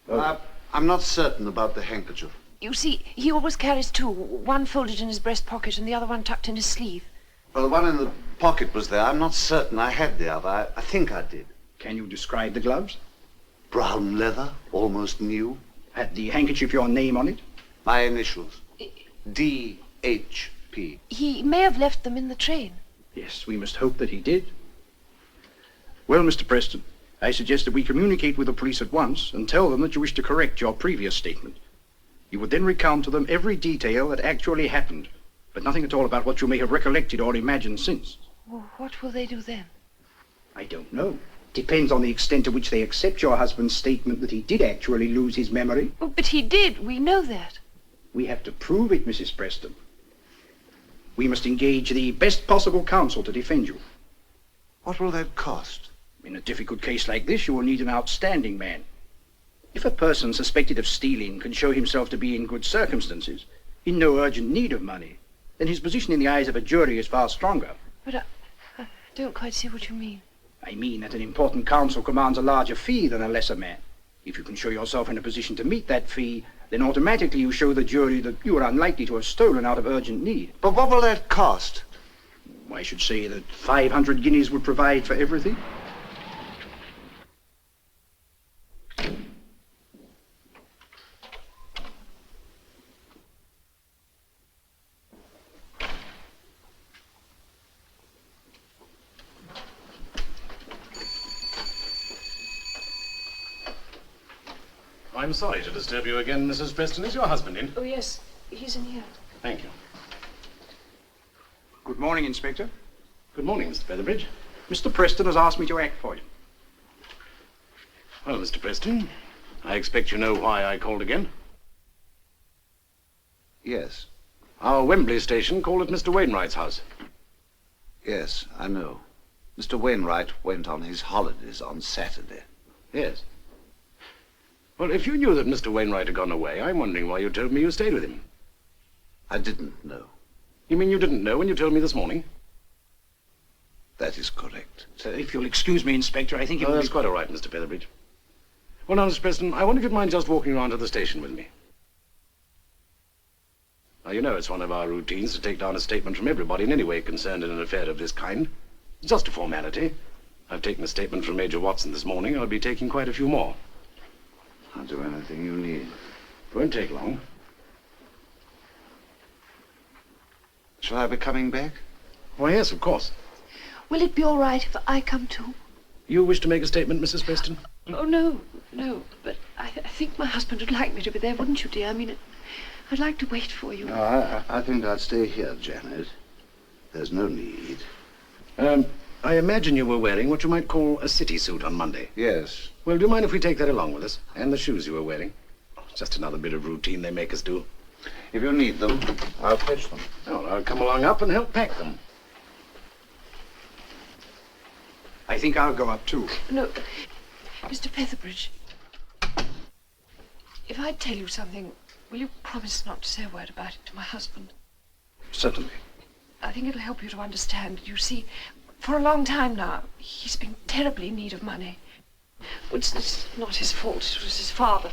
I'm not certain about the handkerchief. You see, he always carries two, one folded in his breast pocket and the other one tucked in his sleeve. Well, the one in the pocket was there. I'm not certain I had the other. I think I did. Can you describe the gloves? Brown leather, almost new. Had the handkerchief your name on it? My initials. D.H.P. He may have left them in the train. Yes, we must hope that he did. Well, Mr. Preston, I suggest that we communicate with the police at once and tell them that you wish to correct your previous statement. You would then recount to them every detail that actually happened, but nothing at all about what you may have recollected or imagined since. Well, what will they do then? I don't know. Depends on the extent to which they accept your husband's statement that he did actually lose his memory. Oh, but he did. We know that. We have to prove it, Mrs. Preston. We must engage the best possible counsel to defend you. What will that cost? In a difficult case like this, you will need an outstanding man. If a person suspected of stealing can show himself to be in good circumstances, in no urgent need of money, then his position in the eyes of a jury is far stronger. But I don't quite see what you mean. I mean that an important counsel commands a larger fee than a lesser man. If you can show yourself in a position to meet that fee, then automatically you show the jury that you are unlikely to have stolen out of urgent need. But what will that cost? I should say that 500 guineas would provide for everything. I'm sorry to disturb you again, Mrs. Preston. Is your husband in? Oh, yes. He's in here. Thank you. Good morning, Inspector. Good morning, Mr. Featherbridge. Mr. Preston has asked me to act for you. Well, Mr. Preston, I expect you know why I called again. Yes. Our Wembley station called at Mr. Wainwright's house. Yes, I know. Mr. Wainwright went on his holidays on Saturday. Yes. Well, if you knew that Mr. Wainwright had gone away, I'm wondering why you told me you stayed with him. I didn't know. You mean you didn't know when you told me this morning? That is correct. So if you'll excuse me, Inspector, I think it will That's be... quite all right, Mr. Featherbridge. Well, now, Mr. Preston, I wonder if you'd mind just walking around to the station with me. Now, you know it's one of our routines to take down a statement from everybody in any way concerned in an affair of this kind. It's just a formality. I've taken a statement from Major Watson this morning. I'll be taking quite a few more. I'll do anything you need. It won't take long. Shall I be coming back? Why, yes, of course. Will it be all right if I come too? You wish to make a statement, Mrs. Preston? Oh, no. But I think my husband would like me to be there, wouldn't you, dear? I mean, I'd like to wait for you. No, I think I'd stay here, Janet. There's no need. I imagine you were wearing what you might call a city suit on Monday. Yes. Well, do you mind if we take that along with us? And the shoes you were wearing? Just another bit of routine they make us do. If you need them, I'll fetch them. Oh, I'll come along up and help pack them. I think I'll go up too. No, Mr. Featherbridge, if I tell you something, will you promise not to say a word about it to my husband? Certainly. I think it'll help you to understand. You see, for a long time now, he's been terribly in need of money. It's not his fault, it was his father.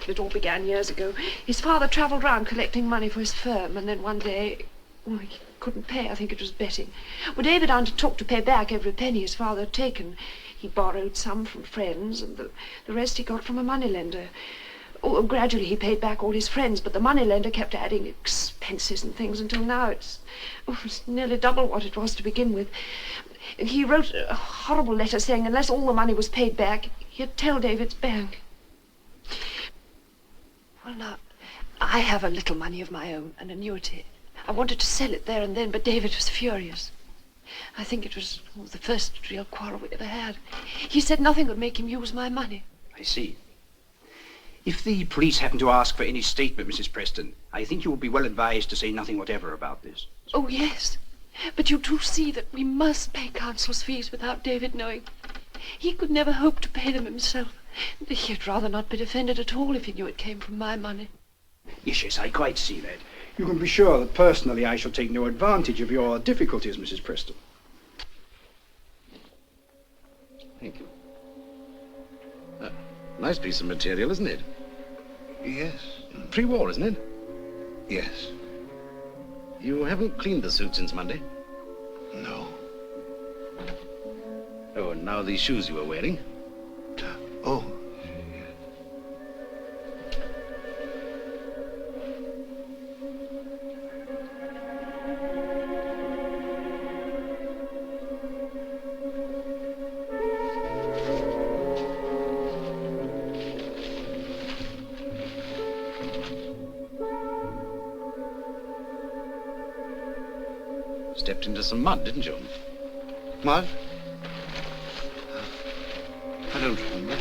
It all began years ago. His father travelled round collecting money for his firm, and then one day, he couldn't pay. I think it was betting. Well, David undertook to pay back every penny his father had taken. He borrowed some from friends, and the rest he got from a moneylender. Oh, gradually he paid back all his friends, but the moneylender kept adding expenses and things until now it's nearly double what it was to begin with. He wrote a horrible letter saying unless all the money was paid back, he'd tell David's bank. Well, now, I have a little money of my own, an annuity. I wanted to sell it there and then, but David was furious. I think it was the first real quarrel we ever had. He said nothing would make him use my money. I see. If the police happen to ask for any statement, Mrs. Preston, I think you will be well advised to say nothing whatever about this. Oh, yes. But you do see that we must pay counsel's fees without David knowing. He could never hope to pay them himself. He'd rather not be defended at all if he knew it came from my money. Yes, I quite see that. You can be sure that personally I shall take no advantage of your difficulties, Mrs. Preston. Thank you. Nice piece of material, isn't it? Yes. Pre-war, isn't it? Yes. You haven't cleaned the suit since Monday? No. Oh, and now these shoes you were wearing? Oh. Stepped into some mud, didn't you? Mud? I don't remember.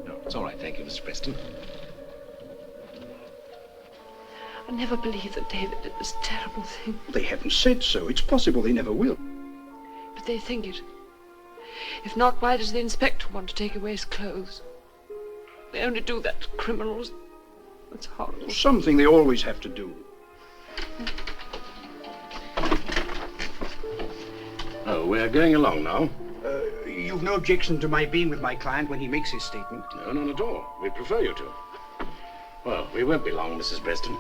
No, it's all right, thank you, Mr. Preston. I never believed that David did this terrible thing. They haven't said so. It's possible they never will. But they think it. If not, why does the inspector want to take away his clothes? They only do that to criminals. It's horrible. Something they always have to do. Oh, we're going along now. You've no objection to my being with my client when he makes his statement? No, none at all. We prefer you to. Well, we won't be long, Mrs. Preston.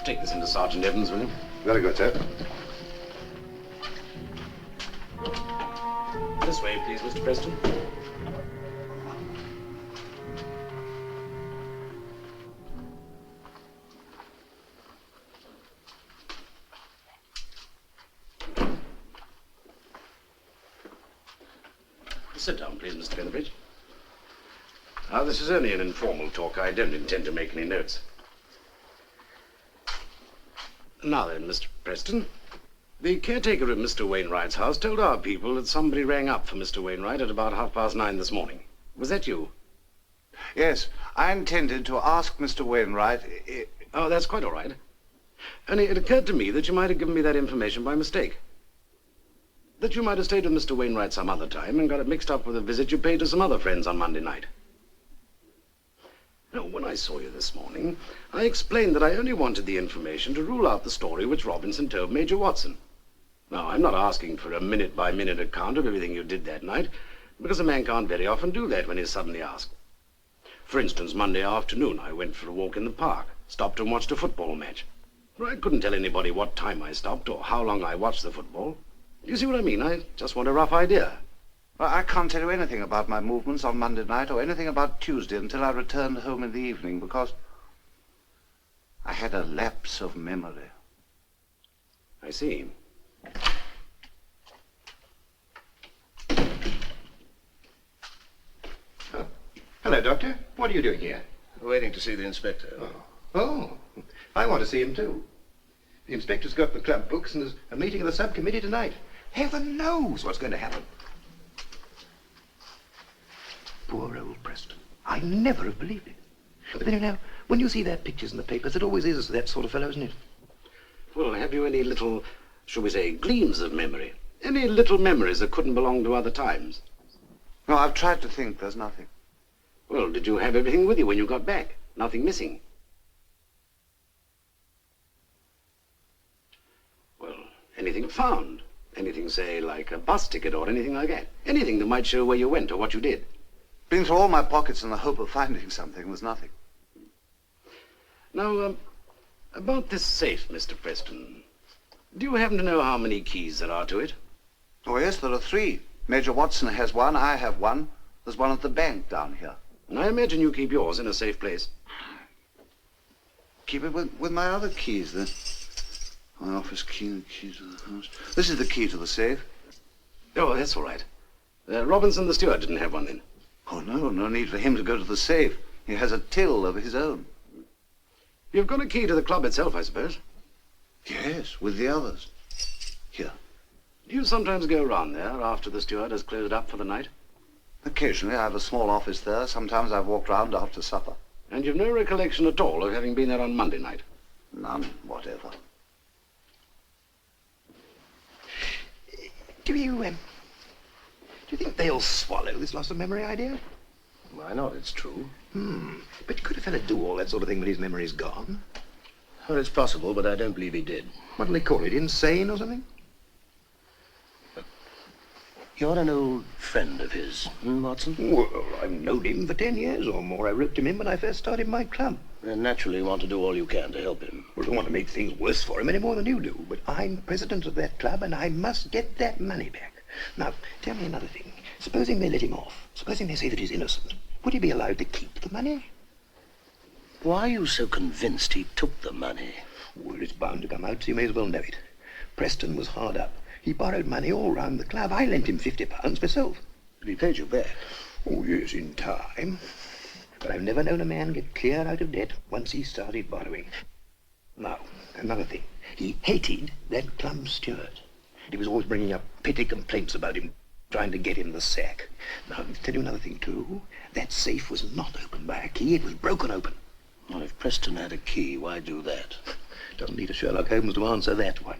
Take this into Sergeant Evans, will you? Very good, sir. This way, please, Mr. Preston. Sit down, please, Mr. Featherbridge. Now, this is only an informal talk. I don't intend to make any notes. Now then, Mr. Preston, the caretaker of Mr. Wainwright's house told our people that somebody rang up for Mr. Wainwright at about 9:30 this morning. Was that you? Yes, I intended to ask Mr. Wainwright. Oh, that's quite all right. Only it occurred to me that you might have given me that information by mistake. That you might have stayed with Mr. Wainwright some other time and got it mixed up with a visit you paid to some other friends on Monday night. No, when I saw you this morning, I explained that I only wanted the information to rule out the story which Robinson told Major Watson. Now, I'm not asking for a minute-by-minute account of everything you did that night, because a man can't very often do that when he's suddenly asked. For instance, Monday afternoon, I went for a walk in the park, stopped and watched a football match. Well, I couldn't tell anybody what time I stopped or how long I watched the football. You see what I mean? I just want a rough idea. Well, I can't tell you anything about my movements on Monday night or anything about Tuesday until I returned home in the evening, because I had a lapse of memory. I see. Oh. Hello, Doctor. What are you doing here? Waiting to see the inspector. Oh, I want to see him too. The inspector's got the club books and there's a meeting of the subcommittee tonight. Heaven knows what's going to happen. Poor old Preston. I never have believed it. But then, you know, when you see their pictures in the papers, it always is that sort of fellow, isn't it? Well, have you any little, shall we say, gleams of memory? Any little memories that couldn't belong to other times? No, I've tried to think. There's nothing. Well, did you have everything with you when you got back? Nothing missing? Well, anything found? Anything, say, like a bus ticket or anything like that? Anything that might show where you went or what you did? Been through all my pockets in the hope of finding something. There's nothing. Now, About this safe, Mr. Preston. Do you happen to know how many keys there are to it? Oh, yes, there are 3. Major Watson has one, I have one. There's one at the bank down here. And I imagine you keep yours in a safe place. Keep it with my other keys, then. My office key and the key to the house. This is the key to the safe. Oh, that's all right. Robinson, the steward, didn't have one then. Oh, no need for him to go to the safe. He has a till of his own. You've got a key to the club itself, I suppose? Yes, with the others. Here. Do you sometimes go round there after the steward has closed up for the night? Occasionally, I have a small office there. Sometimes I've walked round after supper. And you've no recollection at all of having been there on Monday night? None whatever. Do you think they'll swallow this loss of memory idea? Why not? It's true. But could a fellow do all that sort of thing when his memory's gone? Well, it's possible, but I don't believe he did. What do they call it, insane or something? You're an old friend of his, Watson? Well, I've known him for 10 years or more. I roped him in when I first started my club. And naturally you want to do all you can to help him. Well, I don't want to make things worse for him any more than you do, but I'm president of that club and I must get that money back. Now, tell me another thing. Supposing they let him off, supposing they say that he's innocent, would he be allowed to keep the money? Why are you so convinced he took the money? Well, it's bound to come out, so you may as well know it. Preston was hard up. He borrowed money all round the club. I lent him £50 myself. But he paid you back. Oh, yes, in time. But I've never known a man get clear out of debt once he started borrowing. Now, another thing. He hated that club steward. He was always bringing up petty complaints about him, trying to get him the sack. Now, I'll tell you another thing, too. That safe was not opened by a key. It was broken open. Well, if Preston had a key, why do that? Doesn't need a Sherlock Holmes to answer that one.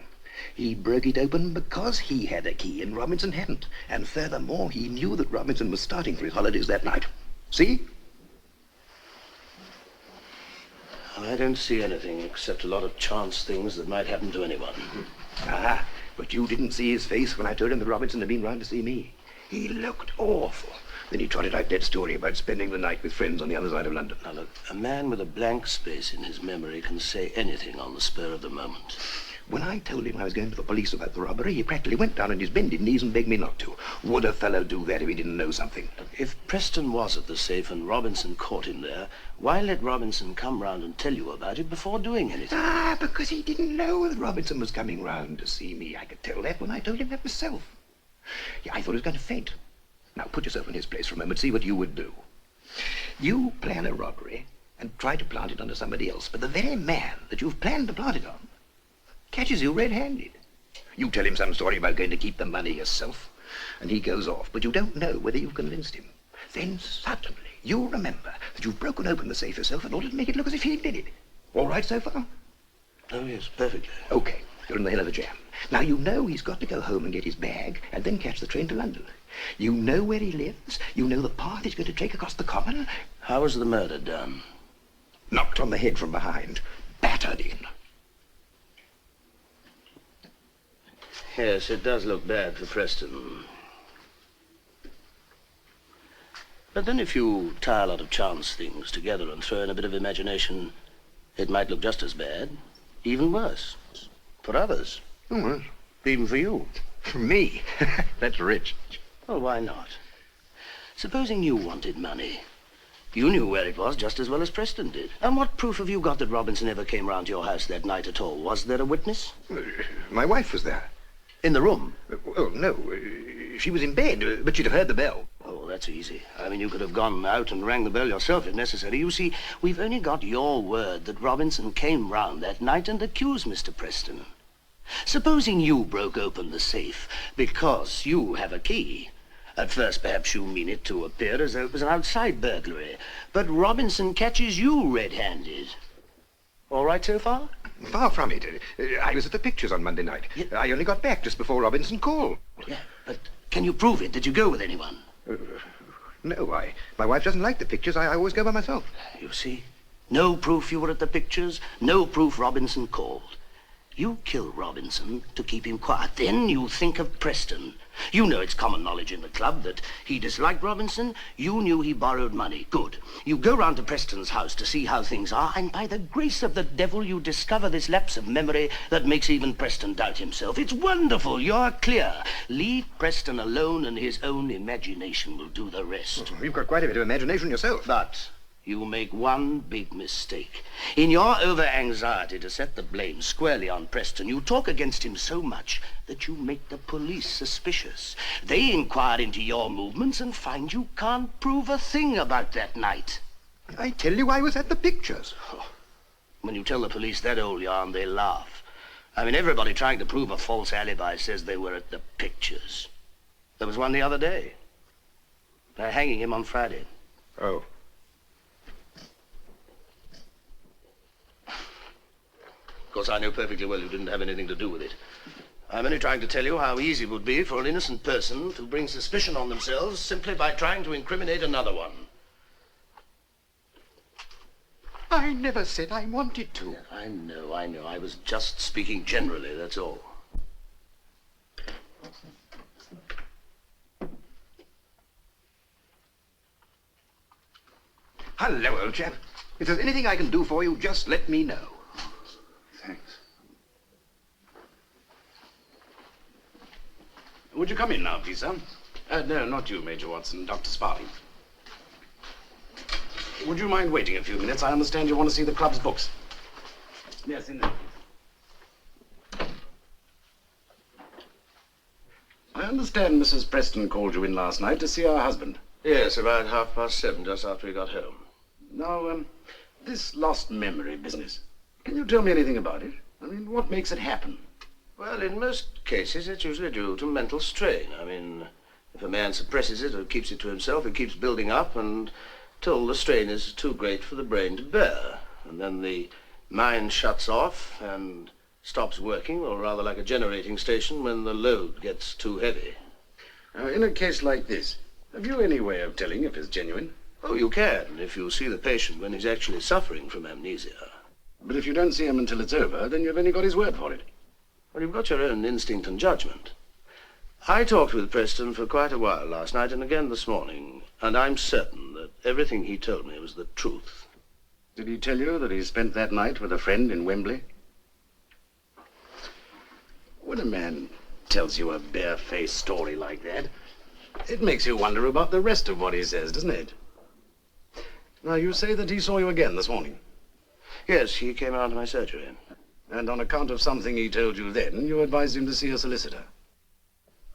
He broke it open because he had a key and Robinson hadn't. And furthermore, he knew that Robinson was starting for his holidays that night. See? I don't see anything except a lot of chance things that might happen to anyone. Ah, but you didn't see his face when I told him that Robinson had been round to see me. He looked awful. Then he trotted out that story about spending the night with friends on the other side of London. Now look, a man with a blank space in his memory can say anything on the spur of the moment. When I told him I was going to the police about the robbery, he practically went down on his bended knees and begged me not to. Would a fellow do that if he didn't know something? If Preston was at the safe and Robinson caught him there, why let Robinson come round and tell you about it before doing anything? Ah, because he didn't know that Robinson was coming round to see me. I could tell that when I told him that myself. Yeah, I thought he was going to faint. Now, put yourself in his place for a moment, see what you would do. You plan a robbery and try to plant it onto somebody else, but the very man that you've planned to plant it on catches you red-handed. You tell him some story about going to keep the money yourself, and he goes off, but you don't know whether you've convinced him. Then suddenly you'll remember that you've broken open the safe yourself in order to make it look as if he did it. All right so far? Oh, yes, perfectly. Okay, you're in the hell of a jam. Now, you know he's got to go home and get his bag and then catch the train to London. You know where he lives. You know the path he's going to take across the common. How was the murder done? Knocked on the head from behind. Battered in. Yes, it does look bad for Preston. But then if you tie a lot of chance things together and throw in a bit of imagination, it might look just as bad, even worse. For others. Oh, yes. Even for you. For me? That's rich. Well, why not? Supposing you wanted money. You knew where it was just as well as Preston did. And what proof have you got that Robinson ever came round to your house that night at all? Was there a witness? My wife was there. In the room? Well, no. She was in bed, but she'd have heard the bell. Oh, that's easy. I mean, you could have gone out and rang the bell yourself if necessary. You see, we've only got your word that Robinson came round that night and accused Mr. Preston. Supposing you broke open the safe because you have a key. At first, perhaps you mean it to appear as though it was an outside burglary. But Robinson catches you red-handed. All right so far? Far from it. I was at the pictures on Monday night. Yeah. I only got back just before Robinson called. Yeah, but can you prove it? Did you go with anyone? No, my wife doesn't like the pictures. I always go by myself. You see? No proof you were at the pictures, no proof Robinson called. You kill Robinson to keep him quiet. Then you think of Preston. You know it's common knowledge in the club that he disliked Robinson. You knew he borrowed money. Good. You go round to Preston's house to see how things are, and by the grace of the devil, you discover this lapse of memory that makes even Preston doubt himself. It's wonderful. You're clear. Leave Preston alone, and his own imagination will do the rest. You've got quite a bit of imagination yourself. But you make one big mistake. In your over-anxiety to set the blame squarely on Preston, you talk against him so much that you make the police suspicious. They inquire into your movements and find you can't prove a thing about that night. I tell you, I was at the pictures. Oh, when you tell the police that old yarn, they laugh. I mean, everybody trying to prove a false alibi says they were at the pictures. There was one the other day. They're hanging him on Friday. Oh. Of course, I know perfectly well you didn't have anything to do with it. I'm only trying to tell you how easy it would be for an innocent person to bring suspicion on themselves simply by trying to incriminate another one. I never said I wanted to. Yeah, I know. I was just speaking generally, that's all. Hello, old chap. If there's anything I can do for you, just let me know. Thanks. Would you come in now, please, sir? No, not you, Major Watson. Dr. Sparling. Would you mind waiting a few minutes? I understand you want to see the club's books. Yes, in there, please. I understand Mrs. Preston called you in last night to see her husband. Yes, about 7:30, just after he got home. Now, this lost memory business. Can you tell me anything about it? I mean, what makes it happen? Well, in most cases, it's usually due to mental strain. I mean, if a man suppresses it or keeps it to himself, it keeps building up until the strain is too great for the brain to bear. And then the mind shuts off and stops working, or rather like a generating station when the load gets too heavy. Now, in a case like this, have you any way of telling if it's genuine? Oh, you can, if you see the patient when he's actually suffering from amnesia. But if you don't see him until it's over, then you've only got his word for it. Well, you've got your own instinct and judgment. I talked with Preston for quite a while last night and again this morning, and I'm certain that everything he told me was the truth. Did he tell you that he spent that night with a friend in Wembley? When a man tells you a bare-faced story like that, it makes you wonder about the rest of what he says, doesn't it? Now, you say that he saw you again this morning. Yes, he came around to my surgery. And on account of something he told you then, you advised him to see a solicitor.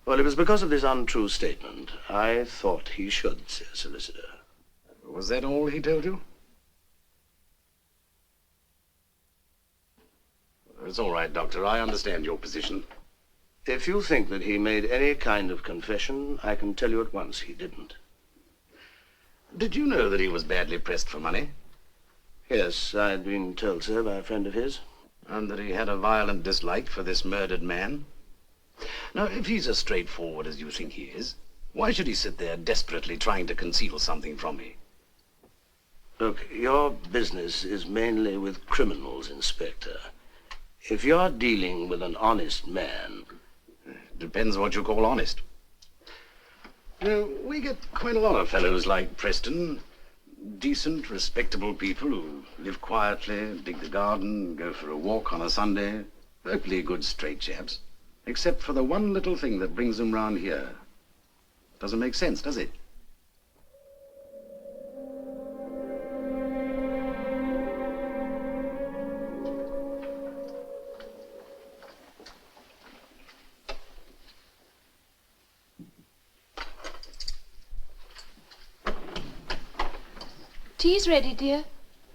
Well, it was because of this untrue statement. I thought he should see a solicitor. Was that all he told you? It's all right, Doctor. I understand your position. If you think that he made any kind of confession, I can tell you at once he didn't. Did you know that he was badly pressed for money? Yes, I'd been told so by a friend of his. And that he had a violent dislike for this murdered man? Now, if he's as straightforward as you think he is, why should he sit there desperately trying to conceal something from me? Look, your business is mainly with criminals, Inspector. If you're dealing with an honest man... Depends what you call honest. You know, we get quite a lot of fellows like Preston. Decent, respectable people who live quietly, dig the garden, go for a walk on a Sunday. Perfectly good straight chaps. Except for the one little thing that brings them round here. Doesn't make sense, does it? Tea's ready, dear.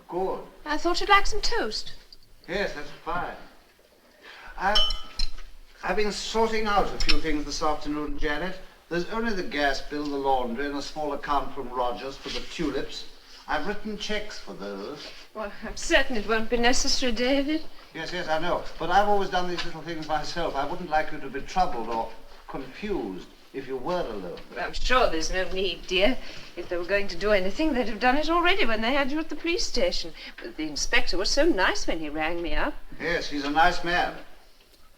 Good. I thought you'd like some toast. Yes, that's fine. I've been sorting out a few things this afternoon, Janet. There's only the gas bill, the laundry, and a small account from Rogers for the tulips. I've written checks for those. Well, I'm certain it won't be necessary, David. Yes, I know. But I've always done these little things myself. I wouldn't like you to be troubled or confused if you were alone. Well, I'm sure there's no need, dear. If they were going to do anything, they'd have done it already when they had you at the police station. But the inspector was so nice when he rang me up. Yes, he's a nice man.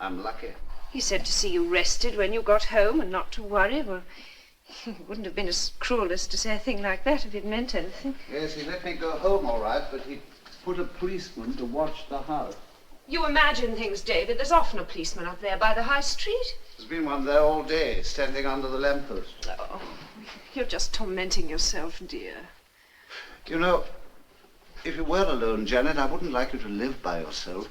I'm lucky. He said to see you rested when you got home and not to worry. Well, he wouldn't have been as cruel as to say a thing like that if it meant anything. Yes, he let me go home all right, but he put a policeman to watch the house. You imagine things, David. There's often a policeman up there by the high street. There's been one there all day, standing under the lamppost. Oh, you're just tormenting yourself, dear. You know, if you were alone, Janet, I wouldn't like you to live by yourself.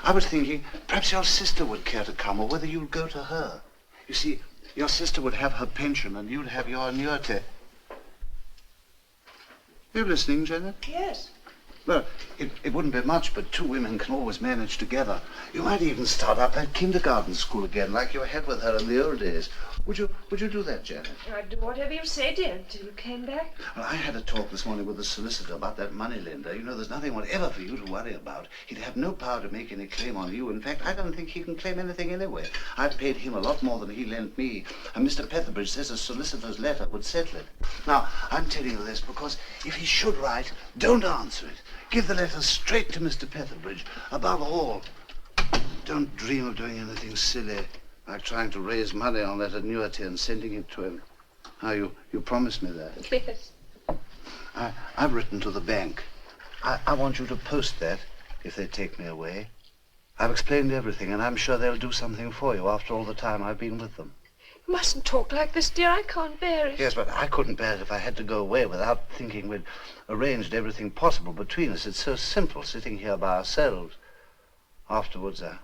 I was thinking perhaps your sister would care to come, or whether you'd go to her. You see, your sister would have her pension and you'd have your annuity. You listening, Janet? Yes. Well, it wouldn't be much, but two women can always manage together. You might even start up that kindergarten school again, like you had with her in the old days. Would you do that, Janet? I'd do whatever you say, dear, until you came back. Well, I had a talk this morning with the solicitor about that moneylender. You know, there's nothing whatever for you to worry about. He'd have no power to make any claim on you. In fact, I don't think he can claim anything anyway. I've paid him a lot more than he lent me, and Mr. Petherbridge says a solicitor's letter would settle it. Now, I'm telling you this because if he should write, don't answer it. Give the letter straight to Mr. Petherbridge. Above all, don't dream of doing anything silly, like trying to raise money on that annuity and sending it to him. Now, you promised me that. Yes. I've written to the bank. I want you to post that if they take me away. I've explained everything, and I'm sure they'll do something for you after all the time I've been with them. You mustn't talk like this, dear. I can't bear it. Yes, but I couldn't bear it if I had to go away without thinking we'd arranged everything possible between us. It's so simple sitting here by ourselves. Afterwards, I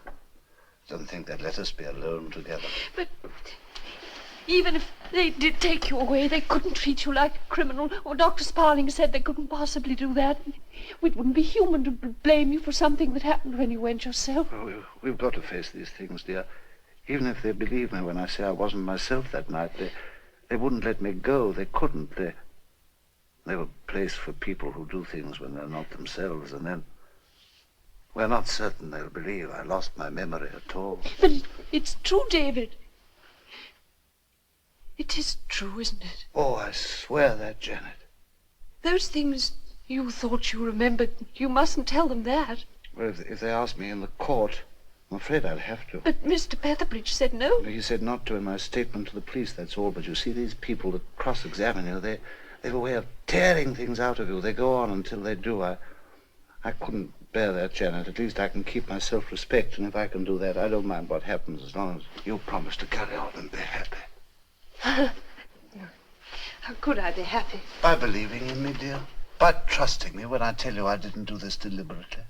don't think they'd let us be alone together. But even if they did take you away, they couldn't treat you like a criminal. Or Dr. Sparling said they couldn't possibly do that. It wouldn't be human to blame you for something that happened when you went yourself. Oh, we've got to face these things, dear. Even if they believe me when I say I wasn't myself that night, they wouldn't let me go. They couldn't. They were placed for people who do things when they're not themselves, and then we're not certain they'll believe I lost my memory at all. But it's true, David. It is true, isn't it? Oh, I swear that, Janet. Those things you thought you remembered, you mustn't tell them that. Well, if they ask me in the court, I'm afraid I'll have to. But Mr. Petherbridge said no. He said not to in my statement to the police, that's all. But you see, these people that cross-examine you, they have a way of tearing things out of you. They go on until they do. I couldn't bear that, Janet. At least I can keep my self-respect, and if I can do that, I don't mind what happens as long as you promise to carry on and be happy. How could I be happy? By believing in me, dear. By trusting me when I tell you I didn't do this deliberately.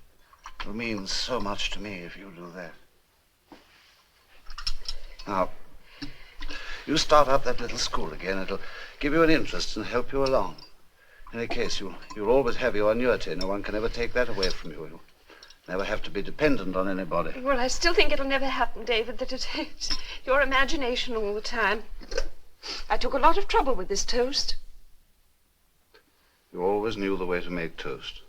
It means so much to me if you do that. Now, you start up that little school again. It'll give you an interest and help you along. In any case, you'll always have your annuity. No one can ever take that away from you. You'll never have to be dependent on anybody. Well, I still think it'll never happen, David, that it's your imagination all the time. I took a lot of trouble with this toast. You always knew the way to make toast.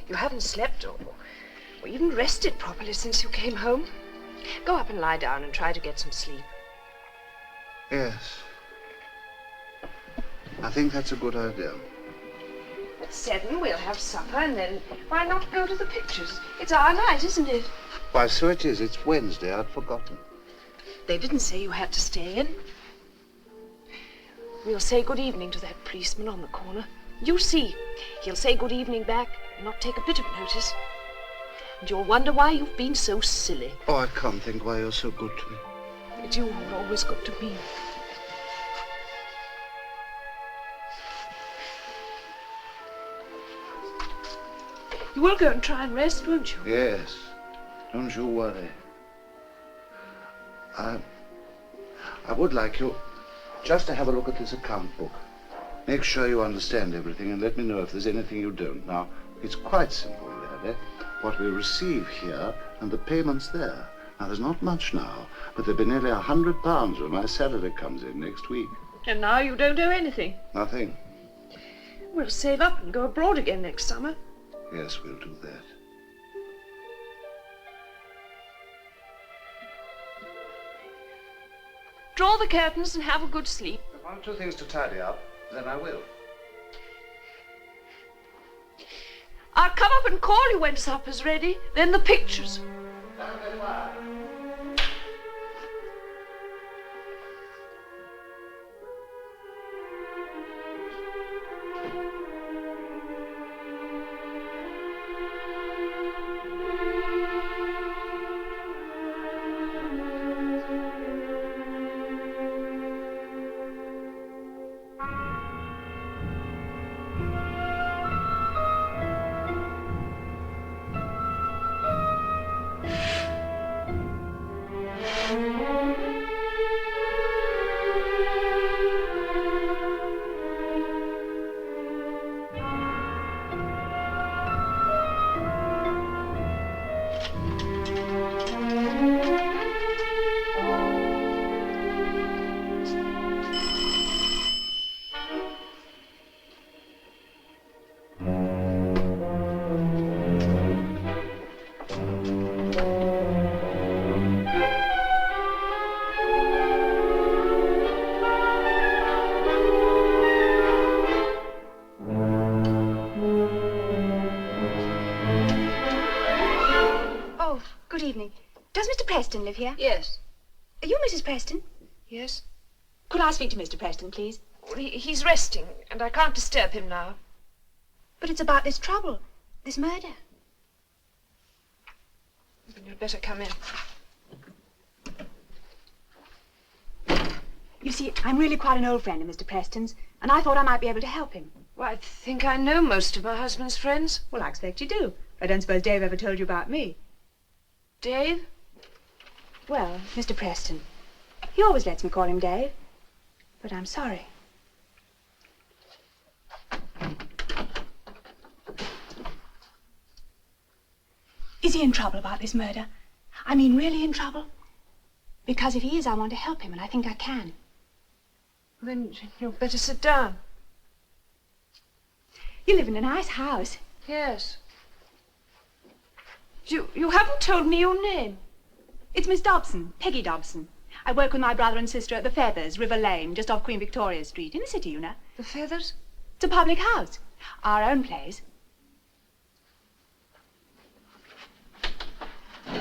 You haven't slept or even rested properly since you came home. Go up and lie down and try to get some sleep. Yes. I think that's a good idea. At 7 we'll have supper, and then why not go to the pictures? It's our night, isn't it? Why, so it is. It's Wednesday. I'd forgotten. They didn't say you had to stay in. We'll say good evening to that policeman on the corner. You see, he'll say good evening back and not take a bit of notice. And you'll wonder why you've been so silly. Oh, I can't think why you're so good to me. It's you who're always good to me. You will go and try and rest, won't you? Yes. Don't you worry. I would like you just to have a look at this account book. Make sure you understand everything and let me know if there's anything you don't. Now, it's quite simple, really. What we receive here and the payments there. Now, there's not much now, but there'll be nearly £100 when my salary comes in next week. And now you don't owe anything. Nothing. We'll save up and go abroad again next summer. Yes, we'll do that. Draw the curtains and have a good sleep. If one or two things to tidy up, then I will. Our come up and call you when supper's ready. Then the pictures. Good evening. Does Mr. Preston live here? Yes. Are you Mrs. Preston? Yes. Could I speak to Mr. Preston, please? Well, he's resting, and I can't disturb him now. But it's about this trouble, this murder. You'd better come in. You see, I'm really quite an old friend of Mr. Preston's, and I thought I might be able to help him. Well, I think I know most of my husband's friends. Well, I expect you do. I don't suppose Dave ever told you about me. Dave? Well, Mr. Preston. He always lets me call him Dave. But I'm sorry. Is he in trouble about this murder? I mean, really in trouble? Because if he is, I want to help him, and I think I can. Then you'd better sit down. You live in a nice house. Yes. You haven't told me your name. It's Miss Dobson, Peggy Dobson. I work with my brother and sister at the Feathers, River Lane, just off Queen Victoria Street, in the city, you know. The Feathers? It's a public house. Our own place.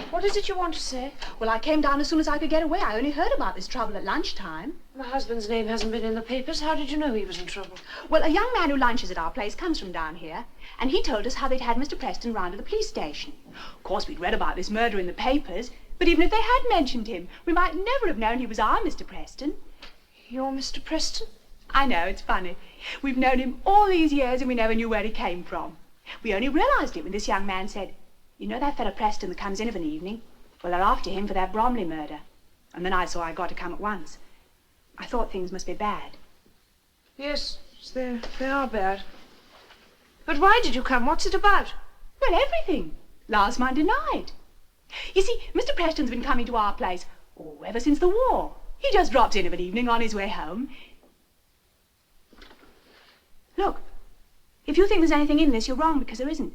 What is it you want to say? Well, I came down as soon as I could get away. I only heard about this trouble at lunchtime. My husband's name hasn't been in the papers. How did you know he was in trouble? Well, a young man who lunches at our place comes from down here, and he told us how they'd had Mr. Preston round to the police station. Of course, we'd read about this murder in the papers, but even if they had mentioned him, we might never have known he was our Mr. Preston. You're Mr. Preston? I know, it's funny. We've known him all these years and we never knew where he came from. We only realised it when this young man said, "You know that fellow Preston that comes in of an evening? Well, they're after him for that Bromley murder." And then I saw I'd got to come at once. I thought things must be bad. Yes, they are bad. But why did you come? What's it about? Well, everything. Last Monday night. You see, Mr. Preston's been coming to our place, ever since the war. He just drops in of an evening on his way home. Look, if you think there's anything in this, you're wrong, because there isn't.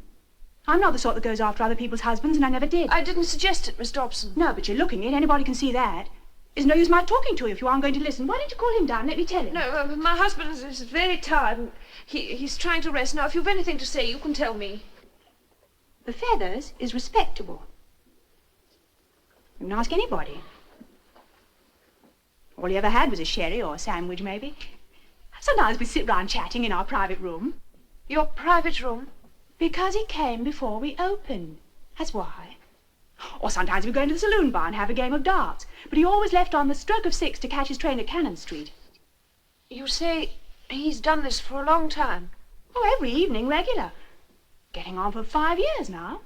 I'm not the sort that goes after other people's husbands, and I never did. I didn't suggest it, Miss Dobson. No, but you're looking it. Anybody can see that. There's no use my talking to you if you aren't going to listen. Why don't you call him down and let me tell him? No, my husband is very tired, and he's trying to rest. Now, if you've anything to say, you can tell me. The Feathers is respectable. You can ask anybody. All he ever had was a sherry or a sandwich, maybe. Sometimes we sit round chatting in our private room. Your private room? Because he came before we opened. That's why. Or sometimes we go into the saloon bar and have a game of darts. But he always left on the stroke of 6 to catch his train at Cannon Street. You say he's done this for a long time? Oh, every evening, regular. Getting on for 5 years now.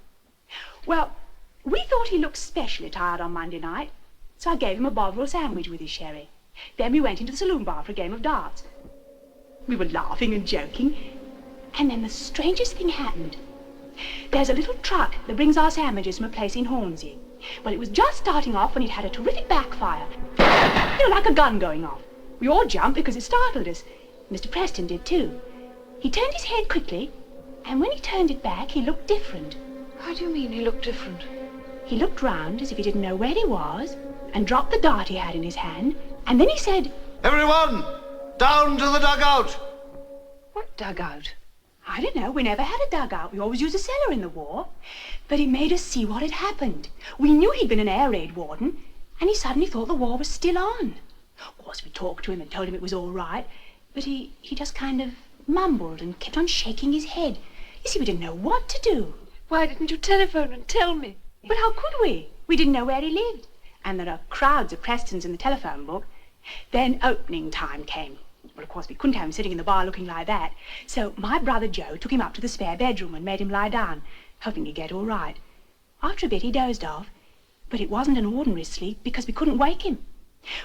Well, we thought he looked specially tired on Monday night, so I gave him a Bovril sandwich with his sherry. Then we went into the saloon bar for a game of darts. We were laughing and joking, and then the strangest thing happened. There's a little truck that brings our sandwiches from a place in Hornsey. Well, it was just starting off when it had a terrific backfire. You know, like a gun going off. We all jumped because it startled us. Mr. Preston did too. He turned his head quickly, and when he turned it back, he looked different. How do you mean he looked different? He looked round as if he didn't know where he was, and dropped the dart he had in his hand, and then he said, "Everyone, down to the dugout!" What dugout? I don't know. We never had a dugout. We always used a cellar in the war. But he made us see what had happened. We knew he'd been an air raid warden, and he suddenly thought the war was still on. Of course, we talked to him and told him it was all right, but he just kind of mumbled and kept on shaking his head. You see, we didn't know what to do. Why didn't you telephone and tell me? But how could we? We didn't know where he lived. And there are crowds of Prestons in the telephone book. Then opening time came. Well, of course, we couldn't have him sitting in the bar looking like that. So my brother Joe took him up to the spare bedroom and made him lie down, hoping he'd get all right. After a bit, he dozed off. But it wasn't an ordinary sleep because we couldn't wake him.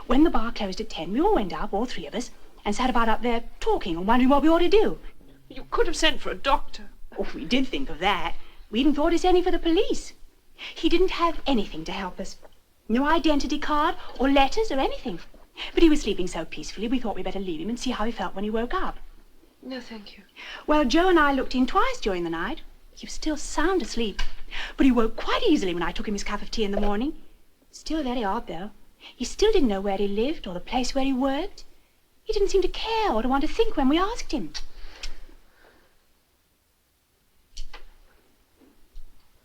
When the bar closed at 10, we all went up, all three of us, and sat about up there talking and wondering what we ought to do. You could have sent for a doctor. Oh, we did think of that. We even thought of sending for the police. He didn't have anything to help us. No identity card or letters or anything. But he was sleeping so peacefully, we thought we'd better leave him and see how he felt when he woke up. No, thank you. Well, Joe and I looked in twice during the night. He was still sound asleep. But he woke quite easily when I took him his cup of tea in the morning. Still very odd, though. He still didn't know where he lived or the place where he worked. He didn't seem to care or to want to think when we asked him.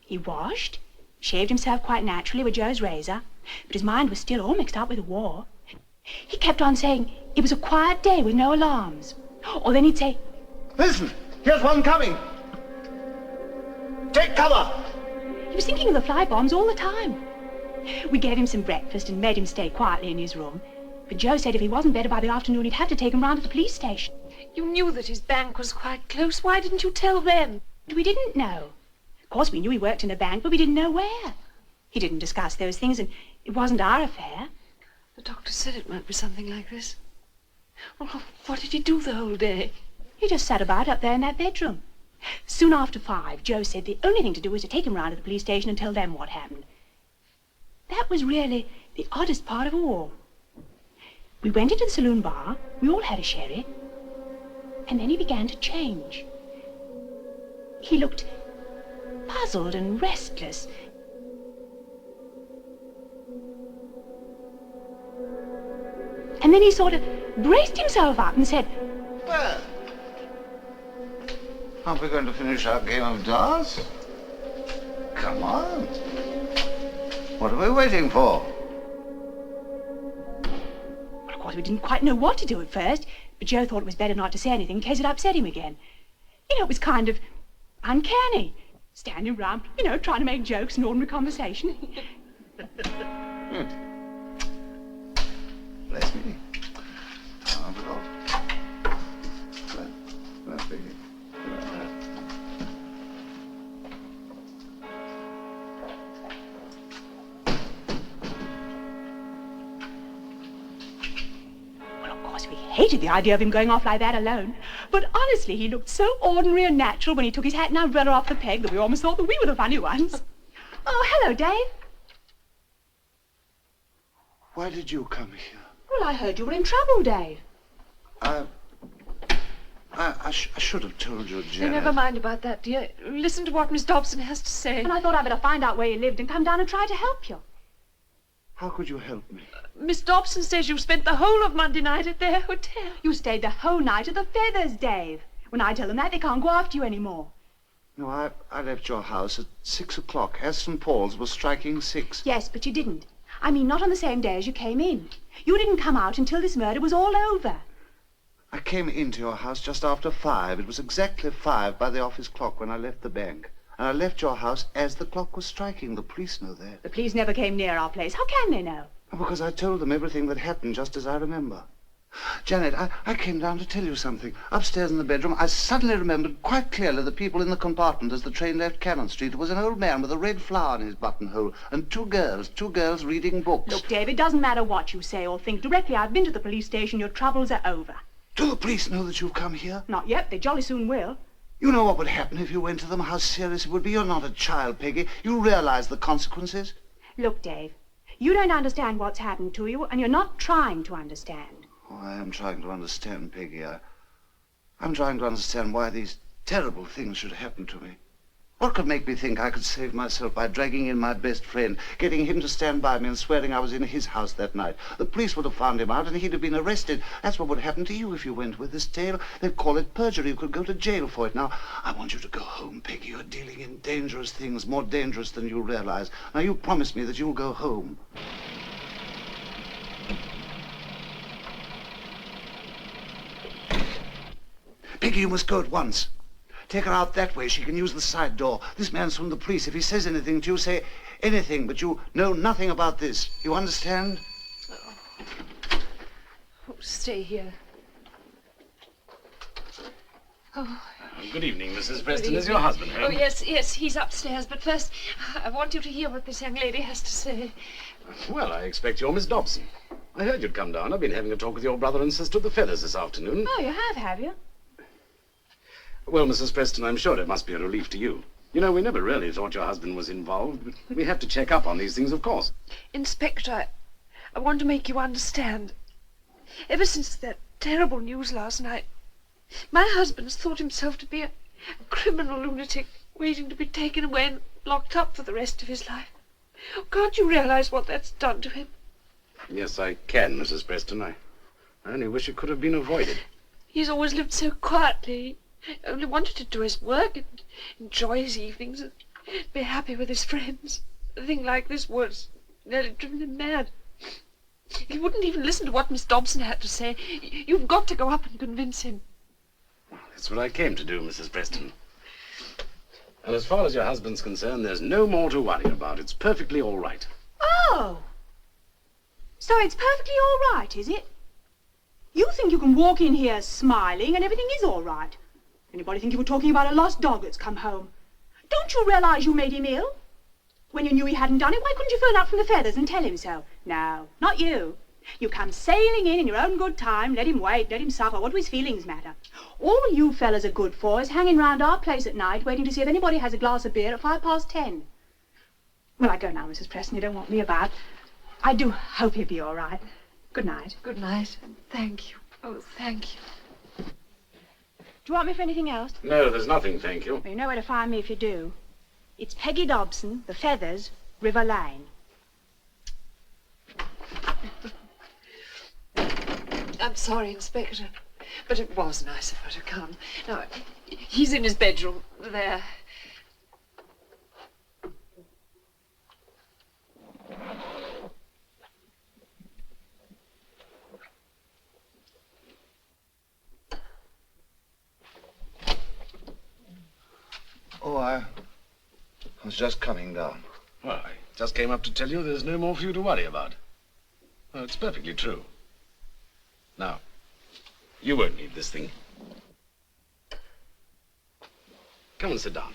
He washed, shaved himself quite naturally with Joe's razor, but his mind was still all mixed up with the war. He kept on saying it was a quiet day with no alarms. Or then he'd say, Listen, here's one coming. Take cover. He was thinking of the fly bombs all the time. We gave him some breakfast and made him stay quietly in his room. But Joe said if he wasn't better by the afternoon, he'd have to take him round to the police station. You knew that his bank was quite close. Why didn't you tell them? We didn't know. Of course, we knew he worked in a bank, but we didn't know where. He didn't discuss those things, and it wasn't our affair. The doctor said it might be something like this. Well, what did he do the whole day? He just sat about up there in that bedroom. Soon after 5, Joe said the only thing to do was to take him round to the police station and tell them what happened. That was really the oddest part of all. We went into the saloon bar, we all had a sherry, and then he began to change. He looked puzzled and restless. And then he sort of braced himself up and said, Well, aren't we going to finish our game of darts? Come on. What are we waiting for? Well, of course, we didn't quite know what to do at first, but Joe thought it was better not to say anything in case it upset him again. You know, it was kind of uncanny, standing round, trying to make jokes in ordinary conversation. Bless me. Hated the idea of him going off like that alone. But honestly, he looked so ordinary and natural when he took his hat and umbrella off the peg that we almost thought that we were the funny ones. Oh, hello, Dave. Why did you come here? Well, I heard you were in trouble, Dave. I should have told you, Janet. Never mind about that, dear. Listen to what Miss Dobson has to say. And I thought I'd better find out where you lived and come down and try to help you. How could you help me? Miss Dobson says you spent the whole of Monday night at their hotel. You stayed the whole night at the Feathers, Dave. When I tell them that, they can't go after you anymore. No, I left your house at 6 o'clock as St. Paul's was striking 6. Yes, but you didn't. I mean, not on the same day as you came in. You didn't come out until this murder was all over. I came into your house just after 5. It was exactly 5 by the office clock when I left the bank. And I left your house as the clock was striking. The police know that. The police never came near our place. How can they know? Because I told them everything that happened just as I remember. Janet, I came down to tell you something. Upstairs in the bedroom, I suddenly remembered quite clearly the people in the compartment as the train left Cannon Street. There was an old man with a red flower in his buttonhole, and two girls reading books. Look, Dave, it doesn't matter what you say or think. Directly I've been to the police station, your troubles are over. Do the police know that you've come here? Not yet. They jolly soon will. You know what would happen if you went to them, how serious it would be. You're not a child, Peggy. You realize the consequences. Look, Dave, you don't understand what's happened to you, and you're not trying to understand. Oh, I am trying to understand, Peggy. I'm trying to understand why these terrible things should happen to me. What could make me think I could save myself by dragging in my best friend, getting him to stand by me and swearing I was in his house that night? The police would have found him out and he'd have been arrested. That's what would happen to you if you went with this tale. They'd call it perjury. You could go to jail for it. Now, I want you to go home, Peggy. You're dealing in dangerous things, more dangerous than you realize. Now, you promise me that you'll go home. Peggy, you must go at once. Take her out that way. She can use the side door. This man's from the police. If he says anything to you, say anything, but you know nothing about this. You understand? Oh, stay here. Oh. Good evening, Mrs. Preston. Is your husband home? Oh, yes, he's upstairs. But first, I want you to hear what this young lady has to say. Well, I expect you're Miss Dobson. I heard you'd come down. I've been having a talk with your brother and sister at the Feathers this afternoon. Oh, you have you? Well, Mrs. Preston, I'm sure it must be a relief to you. You know, we never really thought your husband was involved, but we have to check up on these things, of course. Inspector, I want to make you understand. Ever since that terrible news last night, my husband's thought himself to be a criminal lunatic waiting to be taken away and locked up for the rest of his life. Can't you realize what that's done to him? Yes, I can, Mrs. Preston. I only wish it could have been avoided. He's always lived so quietly. Only wanted to do his work and enjoy his evenings and be happy with his friends. A thing like this was nearly driven him mad. He wouldn't even listen to what Miss Dobson had to say. You've got to go up and convince him. That's what I came to do, Mrs. Preston. And as far as your husband's concerned, there's no more to worry about. It's perfectly all right. Oh! So it's perfectly all right, is it? You think you can walk in here smiling and everything is all right? Anybody think you were talking about a lost dog that's come home? Don't you realize you made him ill? When you knew he hadn't done it, why couldn't you phone up from the Feathers and tell him so? No, not you. You come sailing in your own good time, let him wait, let him suffer. What do his feelings matter? All you fellas are good for is hanging round our place at night, waiting to see if anybody has a glass of beer at 10:05. Well, I go now, Mrs. Preston. You don't want me about. I do hope he'll be all right. Good night. Good night. Thank you. Oh, thank you. Do you want me for anything else? No, there's nothing, thank you. Well, you know where to find me if you do. It's Peggy Dobson, The Feathers, River Lane. I'm sorry, Inspector, but it was nice of her to come. Now, he's in his bedroom there. Oh, I was just coming down. Well, I just came up to tell you there's no more for you to worry about. Well, it's perfectly true. Now, you won't need this thing. Come and sit down.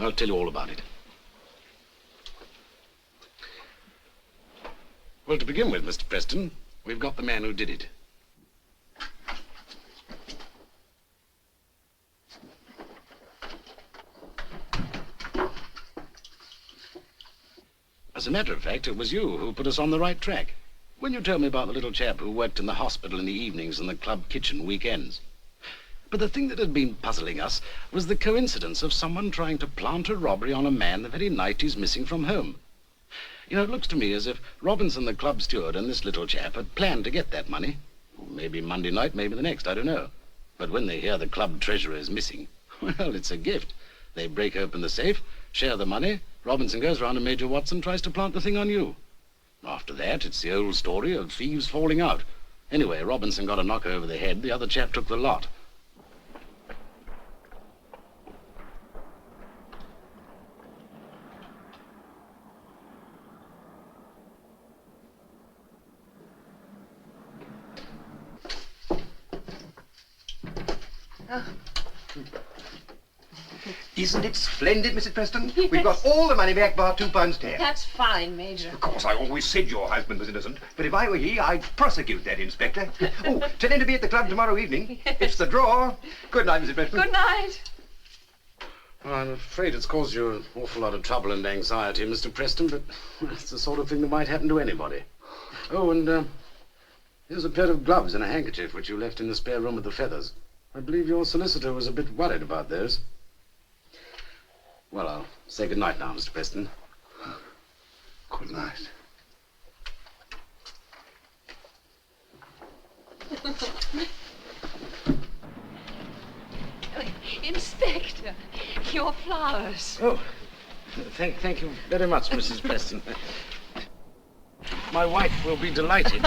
I'll tell you all about it. Well, to begin with, Mr. Preston, we've got the man who did it. As a matter of fact, it was you who put us on the right track when you told me about the little chap who worked in the hospital in the evenings and the club kitchen weekends. But the thing that had been puzzling us was the coincidence of someone trying to plant a robbery on a man the very night he's missing from home. You know, it looks to me as if Robinson, the club steward, and this little chap had planned to get that money. Maybe Monday night, maybe the next, I don't know. But when they hear the club treasurer is missing, well, it's a gift. They break open the safe, share the money. Robinson goes round and Major Watson tries to plant the thing on you. After that, it's the old story of thieves falling out. Anyway, Robinson got a knock over the head. The other chap took the lot. Isn't it splendid, Mrs. Preston? Yes. We've got all the money back bar £2.10. That's fine, Major. Of course, I always said your husband was innocent, but if I were he, I'd prosecute that inspector. Oh, tell him to be at the club tomorrow evening. Yes. It's the draw. Good night, Mrs. Preston. Good night. Well, I'm afraid it's caused you an awful lot of trouble and anxiety, Mr. Preston, but it's the sort of thing that might happen to anybody. Oh, and here's a pair of gloves and a handkerchief which you left in the spare room at the Feathers. I believe your solicitor was a bit worried about those. Well, I'll say good night now, Mr. Preston. Good night. Inspector, your flowers. Oh, thank you very much, Mrs. Preston. My wife will be delighted.